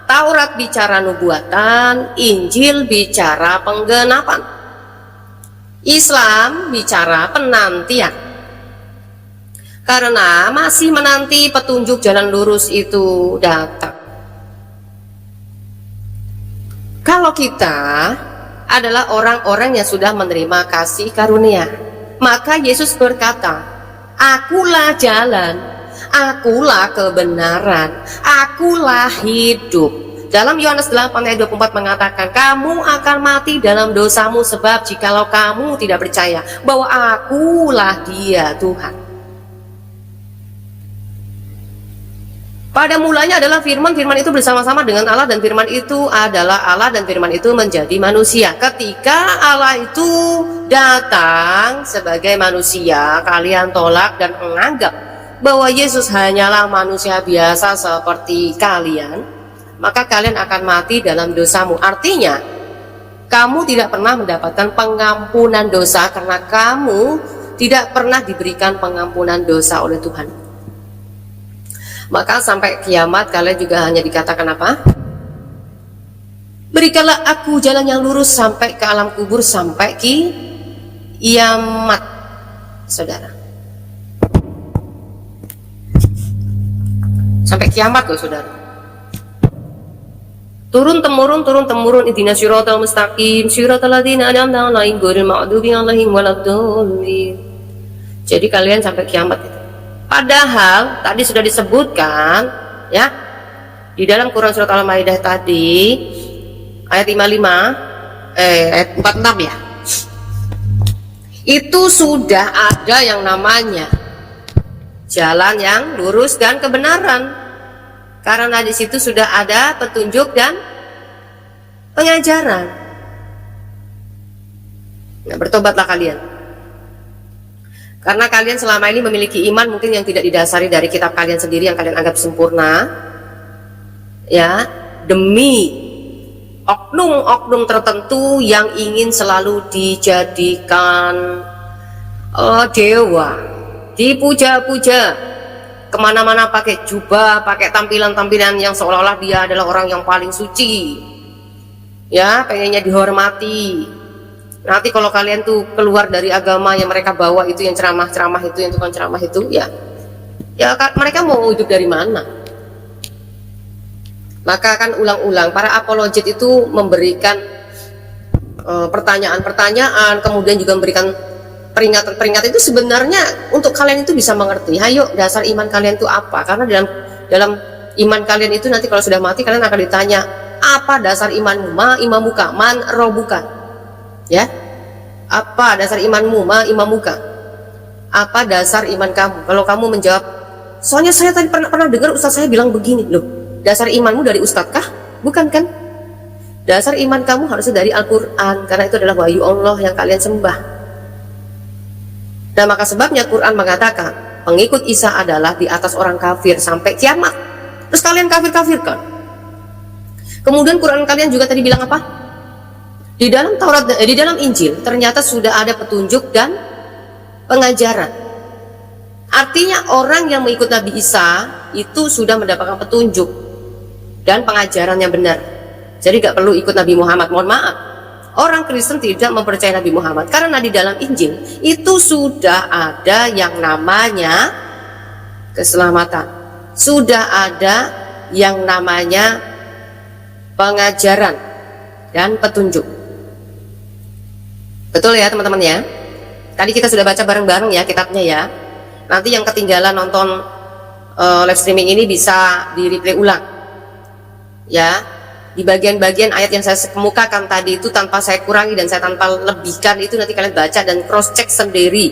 Taurat bicara nubuatan, Injil bicara penggenapan, Islam bicara penantian. Karena masih menanti petunjuk jalan lurus itu datang. Kalau kita adalah orang-orang yang sudah menerima kasih karunia, maka Yesus berkata, akulah jalan, akulah kebenaran, akulah hidup. Dalam Yohanes 8 ayat 24 mengatakan, kamu akan mati dalam dosamu, sebab jikalau kamu tidak percaya bahwa akulah Dia Tuhan. Pada mulanya adalah firman, firman itu bersama-sama dengan Allah, dan firman itu adalah Allah, dan firman itu menjadi manusia. Ketika Allah itu datang sebagai manusia, kalian tolak dan menganggap bahwa Yesus hanyalah manusia biasa seperti kalian, maka kalian akan mati dalam dosamu. Artinya, kamu tidak pernah mendapatkan pengampunan dosa karena kamu tidak pernah diberikan pengampunan dosa oleh Tuhan. Maka sampai kiamat kalian juga hanya dikatakan apa? Berikanlah aku jalan yang lurus sampai ke alam kubur, sampai kiamat, saudara. Sampai kiamat loh, saudara. Turun temurun ihdinas siratal mustaqim siratal ladzina an'amta 'alaihim ghairil maghdubi 'alaihim waladdallin. Jadi kalian sampai kiamat itu. Padahal tadi sudah disebutkan ya di dalam Quran surat Al-Maidah tadi ayat 46 ya. Itu sudah ada yang namanya jalan yang lurus dan kebenaran. Karena di situ sudah ada petunjuk dan pengajaran. Nah, bertobatlah kalian. Karena kalian selama ini memiliki iman mungkin yang tidak didasari dari kitab kalian sendiri yang kalian anggap sempurna, ya, demi oknum-oknum tertentu yang ingin selalu dijadikan dewa, dipuja-puja, kemana-mana pakai jubah, pakai tampilan-tampilan yang seolah-olah dia adalah orang yang paling suci, ya, pengennya dihormati. Nanti kalau kalian tuh keluar dari agama yang mereka bawa itu, yang ceramah-ceramah itu, yang tukang ceramah itu, ya mereka mau hidup dari mana? Maka kan ulang-ulang para apologet itu memberikan pertanyaan-pertanyaan, kemudian juga memberikan peringatan-peringatan itu sebenarnya untuk kalian itu bisa mengerti. Ayo, dasar iman kalian itu apa? Karena dalam iman kalian itu nanti kalau sudah mati kalian akan ditanya, apa dasar imanmu? Ma imamuka, man robuka. Ya, apa dasar imanmu? Ma imamuka. Apa dasar iman kamu? Kalau kamu menjawab, soalnya saya tadi pernah dengar ustaz saya bilang begini. Loh, dasar imanmu dari ustaz kah? Bukan kan? Dasar iman kamu harusnya dari Al-Quran, karena itu adalah wahyu Allah yang kalian sembah. Nah, maka sebabnya Quran mengatakan pengikut Isa adalah di atas orang kafir sampai kiamat. Terus kalian kafir-kafirkan. Kemudian Quran kalian juga tadi bilang apa? Di dalam Taurat, di dalam Injil ternyata sudah ada petunjuk dan pengajaran. Artinya orang yang mengikut Nabi Isa itu sudah mendapatkan petunjuk dan pengajaran yang benar. Jadi gak perlu ikut Nabi Muhammad. Mohon maaf, orang Kristen tidak mempercayai Nabi Muhammad karena di dalam Injil itu sudah ada yang namanya keselamatan, sudah ada yang namanya pengajaran dan petunjuk. Betul ya teman-teman ya. Tadi kita sudah baca bareng-bareng ya kitabnya ya. Nanti yang ketinggalan nonton live streaming ini bisa di replay ulang ya. Di bagian-bagian ayat yang saya kemukakan tadi itu tanpa saya kurangi dan saya tanpa lebihkan itu, nanti kalian baca dan cross check sendiri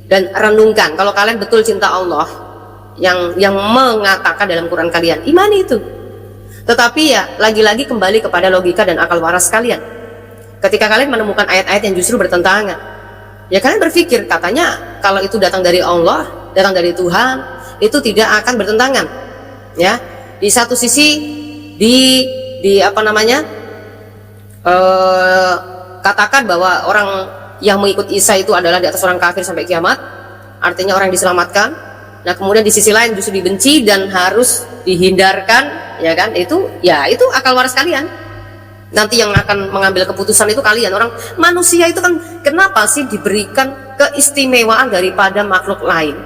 dan renungkan. Kalau kalian betul cinta Allah yang mengatakan dalam Quran kalian, imani itu. Tetapi ya lagi-lagi kembali kepada logika dan akal waras kalian. Ketika kalian menemukan ayat-ayat yang justru bertentangan, ya kalian berpikir katanya kalau itu datang dari Allah, datang dari Tuhan, itu tidak akan bertentangan. Ya, di satu sisi di katakan bahwa orang yang mengikut Isa itu adalah di atas orang kafir sampai kiamat, artinya orang yang diselamatkan. Nah kemudian di sisi lain justru dibenci dan harus dihindarkan, ya kan? Itu akal waras kalian. Nanti yang akan mengambil keputusan itu kalian. Orang manusia itu kan kenapa sih diberikan keistimewaan daripada makhluk lain?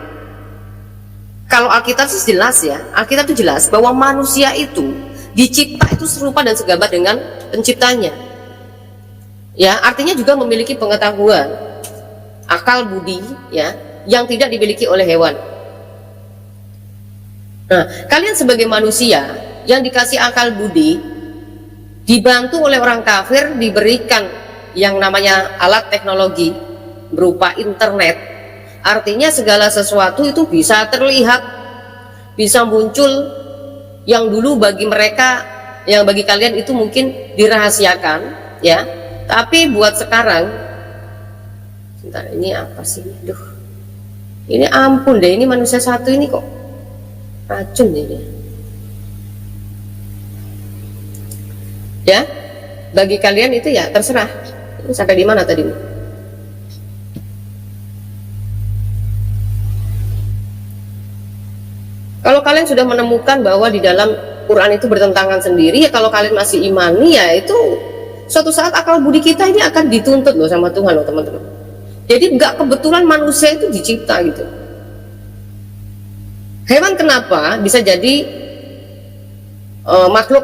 Kalau Alkitab sih jelas ya, Alkitab itu jelas bahwa manusia itu dicipta itu serupa dan segambar dengan penciptanya. Ya, artinya juga memiliki pengetahuan, akal budi, ya, yang tidak dimiliki oleh hewan. Nah, kalian sebagai manusia yang dikasih akal budi, dibantu oleh orang kafir, diberikan yang namanya alat teknologi berupa internet, artinya segala sesuatu itu bisa terlihat, bisa muncul yang dulu bagi mereka, yang bagi kalian itu mungkin dirahasiakan, ya. Tapi buat sekarang, sebentar, ini apa sih? Duh, ini ampun deh, ini manusia satu ini kok racun ini. Ya, bagi kalian itu ya terserah. Ini sampai di mana tadi? Kalau kalian sudah menemukan bahwa di dalam Quran itu bertentangan sendiri, ya kalau kalian masih imani, ya itu suatu saat akal budi kita ini akan dituntut loh sama Tuhan loh teman-teman. Jadi nggak kebetulan manusia itu dicipta gitu. Hewan kenapa bisa jadi makhluk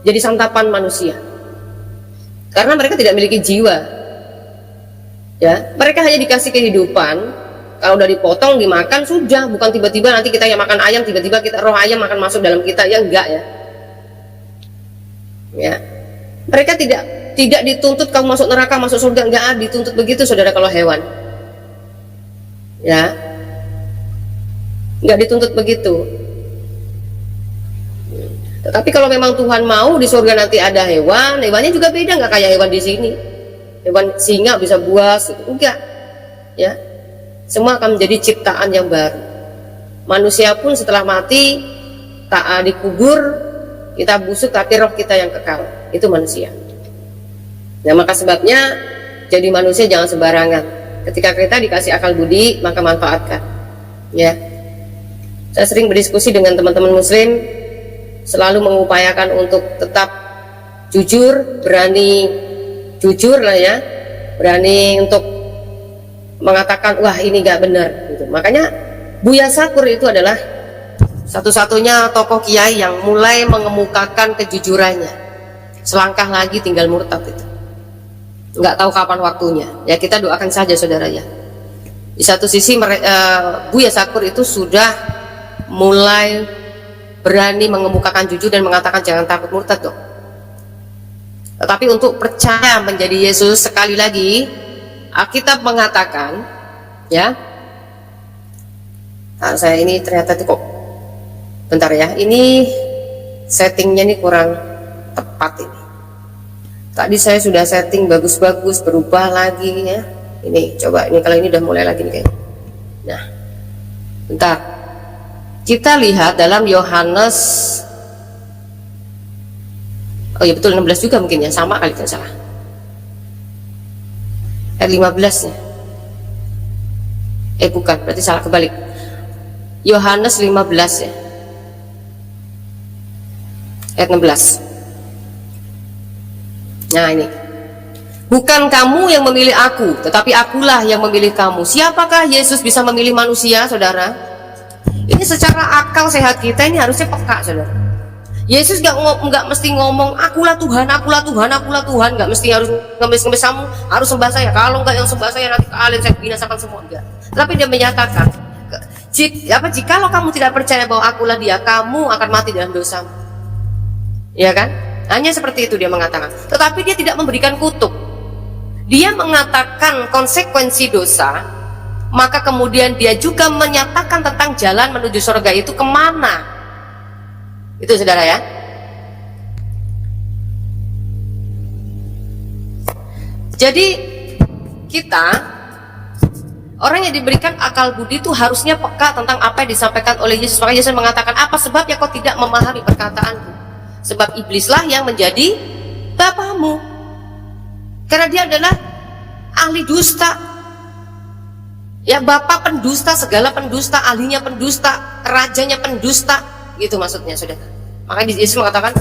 jadi santapan manusia? Karena mereka tidak memiliki jiwa. Ya, mereka hanya dikasih kehidupan. Kalau udah dipotong, dimakan, sudah. Bukan tiba-tiba nanti kita yang makan ayam, tiba-tiba kita roh ayam akan masuk dalam kita, ya enggak ya. Ya, mereka tidak dituntut kamu masuk neraka, masuk surga, enggak dituntut begitu, saudara. Kalau hewan, ya, enggak dituntut begitu. Tetapi kalau memang Tuhan mau di surga nanti ada hewan, hewannya juga beda, nggak kayak hewan di sini. Hewan singa bisa buas, enggak, ya. Semua akan menjadi ciptaan yang baru. Manusia pun setelah mati tak dikubur, kita busuk tapi roh kita yang kekal. Itu manusia. Nah, maka sebabnya jadi manusia jangan sembarangan. Ketika kita dikasih akal budi, maka manfaatkan. Ya. Saya sering berdiskusi dengan teman-teman muslim, selalu mengupayakan untuk tetap jujur, berani jujur lah ya, berani untuk mengatakan wah ini gak benar gitu. Makanya Buya Sakur itu adalah satu-satunya tokoh kiai yang mulai mengemukakan kejujurannya. Selangkah lagi tinggal murtad itu. Nggak tahu kapan waktunya. Ya kita doakan saja saudara ya. Di satu sisi Buya Sakur itu sudah mulai berani mengemukakan jujur dan mengatakan jangan takut murtad dong. Tetapi untuk percaya menjadi Yesus, sekali lagi Alkitab mengatakan, ya, nah, saya ini ternyata itu kok, bentar ya, ini settingnya ini kurang tepat ini. Tadi saya sudah setting bagus-bagus, berubah lagi ya. Ini coba, ini kalau ini udah mulai lagi nih kayaknya. Nah, bentar. Kita lihat dalam Yohanes, oh ya betul 16 juga mungkin ya, sama kali tidak salah. Ayat 15 nya. Bukan, berarti salah kebalik. Yohanes 15 ya. Ayat 16. Nah ini. Bukan kamu yang memilih aku, tetapi akulah yang memilih kamu. Siapakah Yesus bisa memilih manusia, saudara? Ini secara akal sehat kita ini harusnya peka, saudara. Yesus nggak mesti ngomong akulah Tuhan, akulah Tuhan, akulah Tuhan. Nggak mesti harus ngemis-ngemis kamu harus sembah saya. Kalau nggak yang sembah saya nanti kalian saya binasakan semua, enggak. Tapi dia menyatakan, jikalau kamu tidak percaya bahwa akulah dia, kamu akan mati dalam dosamu. Ya kan? Hanya seperti itu dia mengatakan. Tetapi dia tidak memberikan kutuk. Dia mengatakan konsekuensi dosa, maka kemudian dia juga menyatakan tentang jalan menuju surga itu kemana. Itu saudara ya. Jadi kita orang yang diberikan akal budi itu harusnya peka tentang apa yang disampaikan oleh Yesus. Maka Yesus mengatakan, apa sebabnya kau tidak memahami perkataanku? Sebab iblislah yang menjadi bapamu. Karena dia adalah ahli dusta. Ya, bapak pendusta, segala pendusta, ahlinya pendusta, rajanya pendusta, gitu maksudnya, saudara. Makanya Yesus mengatakan,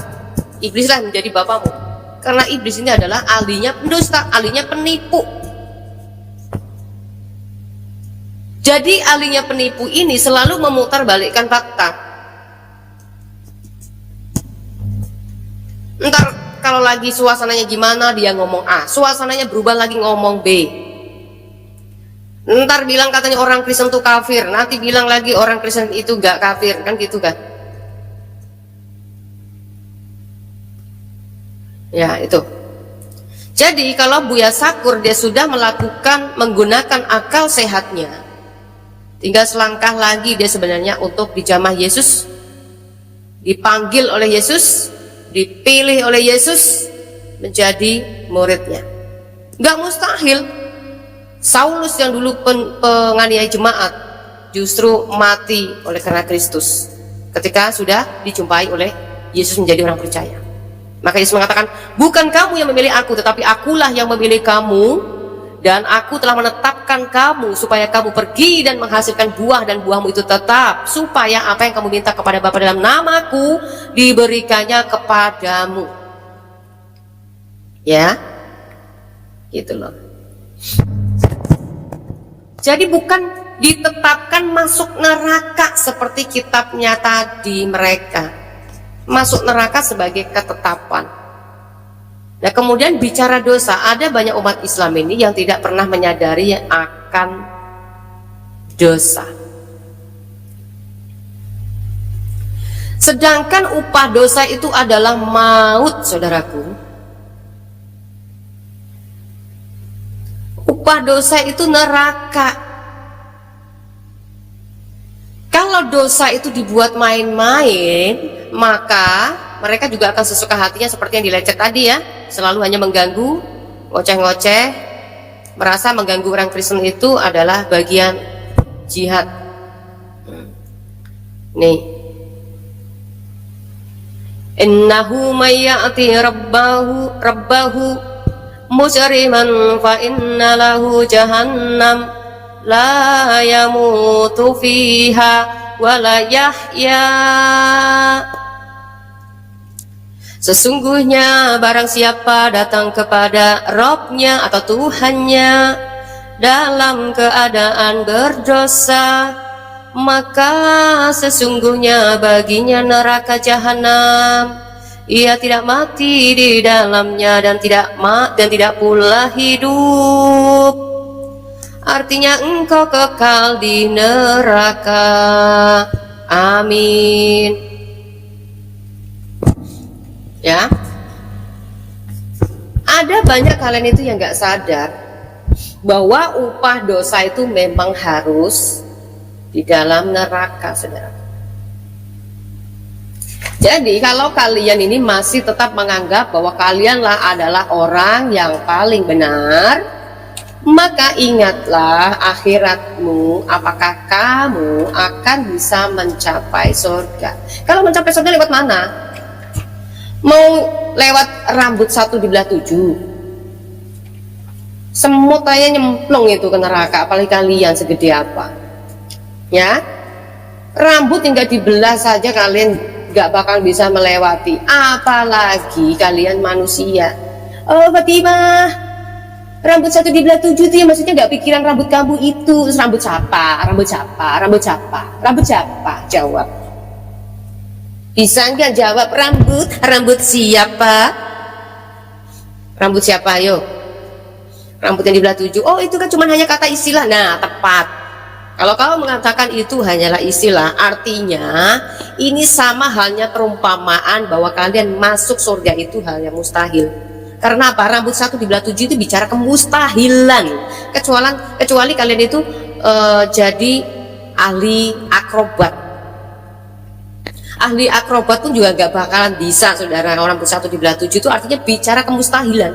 iblislah menjadi bapamu. Karena iblis ini adalah ahlinya pendusta, ahlinya penipu. Jadi ahlinya penipu ini selalu memutarbalikkan fakta. Ntar kalau lagi suasananya gimana dia ngomong A, suasananya berubah lagi ngomong B. Ntar bilang katanya orang Kristen itu kafir, nanti bilang lagi orang Kristen itu gak kafir, kan gitu kan? Ya itu. Jadi kalau Buya Sakur dia sudah menggunakan akal sehatnya, tinggal selangkah lagi dia sebenarnya untuk dijamah Yesus, dipanggil oleh Yesus, dipilih oleh Yesus menjadi muridnya. Gak mustahil. Saulus yang dulu penganiaya jemaat justru mati oleh karena Kristus ketika sudah dijumpai oleh Yesus menjadi orang percaya. Maka Yesus mengatakan, bukan kamu yang memilih aku, tetapi akulah yang memilih kamu, dan aku telah menetapkan kamu supaya kamu pergi dan menghasilkan buah, dan buahmu itu tetap, supaya apa yang kamu minta kepada Bapa dalam namaku diberikannya kepadamu. Ya, gitu loh. Jadi bukan ditetapkan masuk neraka seperti kitabnya tadi mereka. Masuk neraka sebagai ketetapan. Nah kemudian bicara dosa, ada banyak umat Islam ini yang tidak pernah menyadari akan dosa. Sedangkan upah dosa itu adalah maut, saudaraku. Upah dosa itu neraka. Kalau dosa itu dibuat main-main, maka mereka juga akan sesuka hatinya seperti yang dilecet tadi ya, selalu hanya mengganggu, ngoceh-ngoceh, merasa mengganggu orang Kristen itu adalah bagian jihad. Nih, innahu mayyati rabbahu musriman fa inna lahu jahannam la yamutu fiha wa la yahya. Sesungguhnya barang siapa datang kepada Robnya atau Tuhannya dalam keadaan berdosa, maka sesungguhnya baginya neraka jahanam. Ia tidak mati di dalamnya dan tidak pula hidup. Artinya engkau kekal di neraka. Amin. Ya, ada banyak kalian itu yang nggak sadar bahwa upah dosa itu memang harus di dalam neraka, saudara. Jadi kalau kalian ini masih tetap menganggap bahwa kalianlah adalah orang yang paling benar, maka ingatlah akhiratmu, apakah kamu akan bisa mencapai surga. Kalau mencapai surga lewat mana? Mau lewat rambut satu dibelah 7, semut aja nyemplung itu ke neraka, apalagi kalian segede apa ya. Rambut hingga dibelah saja kalian gak bakal bisa melewati, apalagi kalian manusia. Oh Fatimah, rambut satu dibelah 7 itu ya maksudnya gak pikiran rambut kamu itu. Terus rambut siapa? Rambut siapa? Rambut siapa? Rambut siapa? Jawab. Bisa nggak jawab? Rambut siapa? Rambut siapa? Ayo. Rambut yang dibelah 7. Oh itu kan cuma hanya kata istilah. Nah tepat. Kalau kamu mengatakan itu hanyalah istilah, artinya ini sama halnya perumpamaan bahwa kalian masuk surga itu hal yang mustahil. Karena apa? Rambut satu dibelah 7 itu bicara kemustahilan. Kecuali kalian itu jadi ahli akrobat. Ahli akrobat pun juga gak bakalan bisa, saudara. Rambut satu dibelah 7 itu artinya bicara kemustahilan.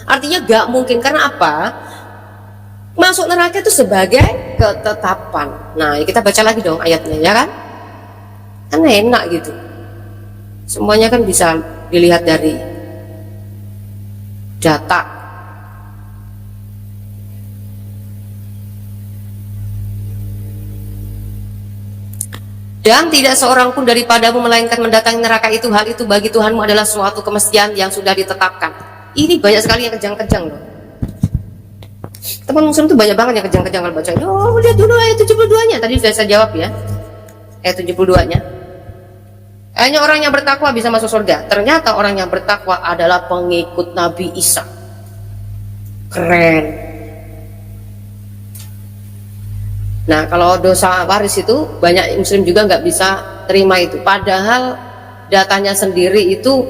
Artinya gak mungkin. Karena apa? Masuk neraka itu sebagai ketetapan. Nah kita baca lagi dong ayatnya ya kan. Kan enak gitu. Semuanya kan bisa dilihat dari data. Dan tidak seorang pun daripadamu melainkan mendatangi neraka itu, hal itu bagi Tuhanmu adalah suatu kemestian yang sudah ditetapkan. Ini banyak sekali yang kejang-kejang loh. Teman muslim tuh banyak banget yang kejang-kejang kalau baca. Oh, lihat dulu ayat 72-nya. Tadi sudah saya jawab ya. Ayat 72-nya. Hanya orang yang bertakwa bisa masuk surga. Ternyata orang yang bertakwa adalah pengikut Nabi Isa. Keren. Nah, kalau dosa waris itu banyak muslim juga nggak bisa terima itu. Padahal datanya sendiri itu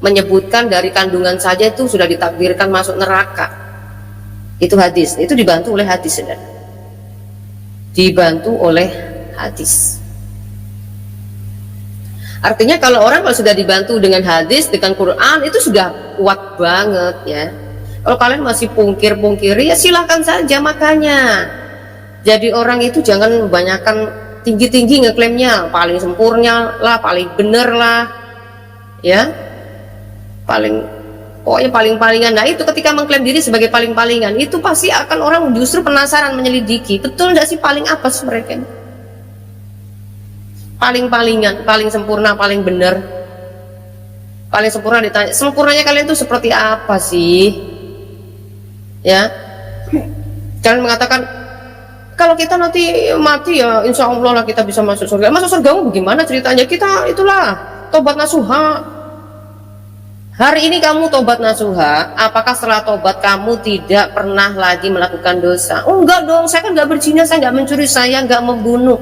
menyebutkan dari kandungan saja itu sudah ditakdirkan masuk neraka. Itu hadis. Itu dibantu oleh hadis, saudara. Dibantu oleh hadis. Artinya kalau sudah dibantu dengan hadis, dengan Quran, itu sudah kuat banget ya. Kalau kalian masih pungkir-pungkiri, ya silahkan saja. Makanya jadi orang itu jangan membanyakan tinggi-tinggi ngeklaimnya paling sempurna lah, paling bener lah, ya, pokoknya paling-palingan. Nah itu ketika mengklaim diri sebagai paling-palingan, itu pasti akan orang justru penasaran menyelidiki, betul nggak sih paling apa sih mereka? Paling-palingan, paling sempurna, paling bener, paling sempurna. Ditanya, sempurnanya kalian tuh seperti apa sih? Ya, kalian mengatakan kalau kita nanti mati ya insya Allah lah kita bisa masuk surga. Masuk surgamu bagaimana ceritanya? Kita itulah tobat nasuha. Hari ini kamu tobat nasuha, apakah setelah tobat kamu tidak pernah lagi melakukan dosa? Oh enggak dong, saya kan nggak berzina, saya nggak mencuri, saya nggak membunuh.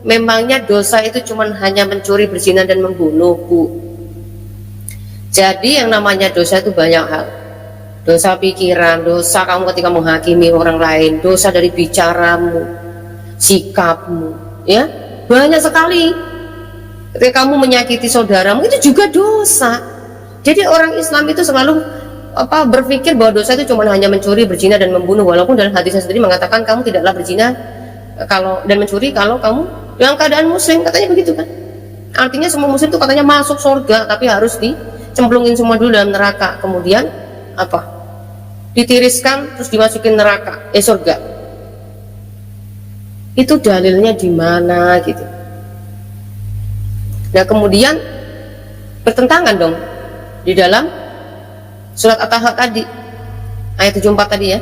Memangnya dosa itu cuma hanya mencuri, berzina dan membunuh, Bu? Jadi yang namanya dosa itu banyak hal. Dosa pikiran, dosa kamu ketika menghakimi orang lain, dosa dari bicaramu, sikapmu, ya banyak sekali. Ketika kamu menyakiti saudaramu itu juga dosa. Jadi orang Islam itu selalu berpikir bahwa dosa itu cuma hanya mencuri, berzina dan membunuh. Walaupun dalam hadisnya sendiri mengatakan kamu tidaklah berzina dan mencuri kalau kamu dalam keadaan muslim, katanya begitu kan. Artinya semua muslim itu katanya masuk surga, tapi harus dicemplungin semua dulu dalam neraka, kemudian ditiriskan terus dimasukin neraka, surga. Itu dalilnya di mana gitu. Nah kemudian bertentangan dong di dalam surat At-Taha tadi ayat 74 tadi ya,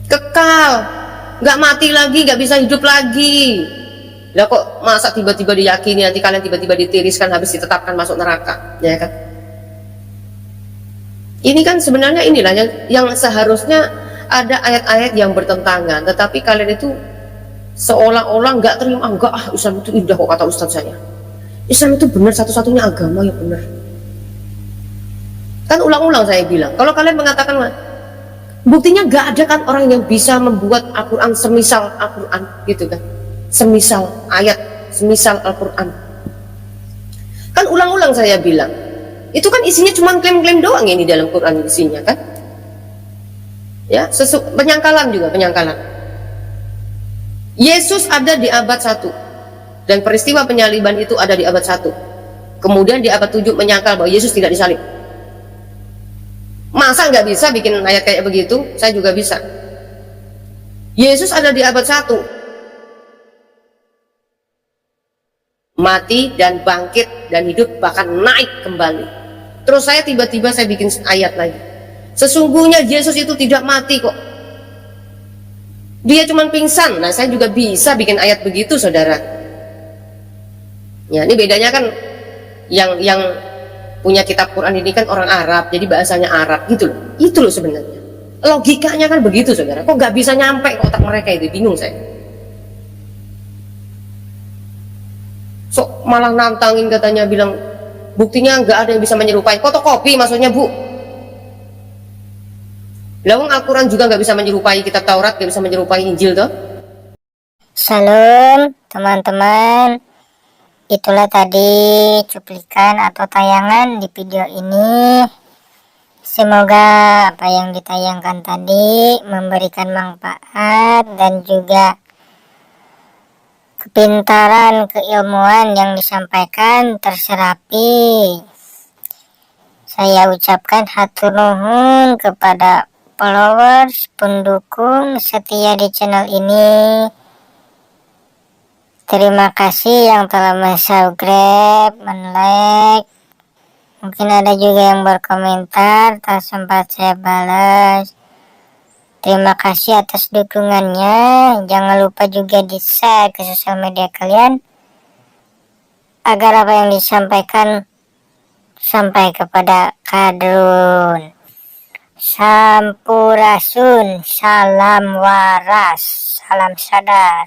kekal, nggak mati lagi, nggak bisa hidup lagi. Lah kok masa tiba-tiba diyakini nanti kalian tiba-tiba ditiriskan habis ditetapkan masuk neraka, ya kan? Ini kan sebenarnya inilah yang seharusnya ada ayat-ayat yang bertentangan, tetapi kalian itu seolah-olah nggak terima. Enggak, Islam itu indah kok, kata Ustadz saya. Islam itu benar, satu-satunya agama yang benar. Kan ulang-ulang saya bilang, kalau kalian mengatakan buktinya nggak ada kan orang yang bisa membuat Al-Quran semisal Al-Quran gitu kan, semisal ayat, semisal Al-Quran. Kan ulang-ulang saya bilang, itu kan isinya cuma klaim-klaim doang ini dalam Quran isinya kan, ya, penyangkalan juga, penyangkalan. Yesus ada di abad 1 dan peristiwa penyaliban itu ada di abad 1. Kemudian di abad 7 menyangkal bahwa Yesus tidak disalib. Masa nggak bisa bikin ayat kayak begitu? Saya juga bisa. Yesus ada di abad 1, mati dan bangkit dan hidup bahkan naik kembali. Terus saya tiba-tiba saya bikin ayat lagi. Sesungguhnya Yesus itu tidak mati kok. Dia cuma pingsan. Nah, saya juga bisa bikin ayat begitu, saudara. Ya, ini bedanya kan yang punya kitab Quran ini kan orang Arab, jadi bahasanya Arab gitu loh. Itu loh sebenarnya. Logikanya kan begitu, saudara. Kok nggak bisa nyampe ke otak mereka itu? Bingung saya. So, malah nantangin katanya bilang buktinya nggak ada yang bisa menyerupai. Fotokopi maksudnya, Bu. Lawang Al-Quran juga nggak bisa menyerupai kitab Taurat, nggak bisa menyerupai Injil toh. Shalom teman-teman. Itulah tadi cuplikan atau tayangan di video ini. Semoga apa yang ditayangkan tadi memberikan manfaat dan juga kepintaran, keilmuan yang disampaikan terserapi. Saya ucapkan hatur nuhun kepada followers, pendukung setia di channel ini. Terima kasih yang telah men-subscribe, men-like. Mungkin ada juga yang berkomentar, tak sempat saya balas. Terima kasih atas dukungannya. Jangan lupa juga di-share ke sosial media kalian, agar apa yang disampaikan sampai kepada kadrun. Sampurasun, salam waras, salam sadar.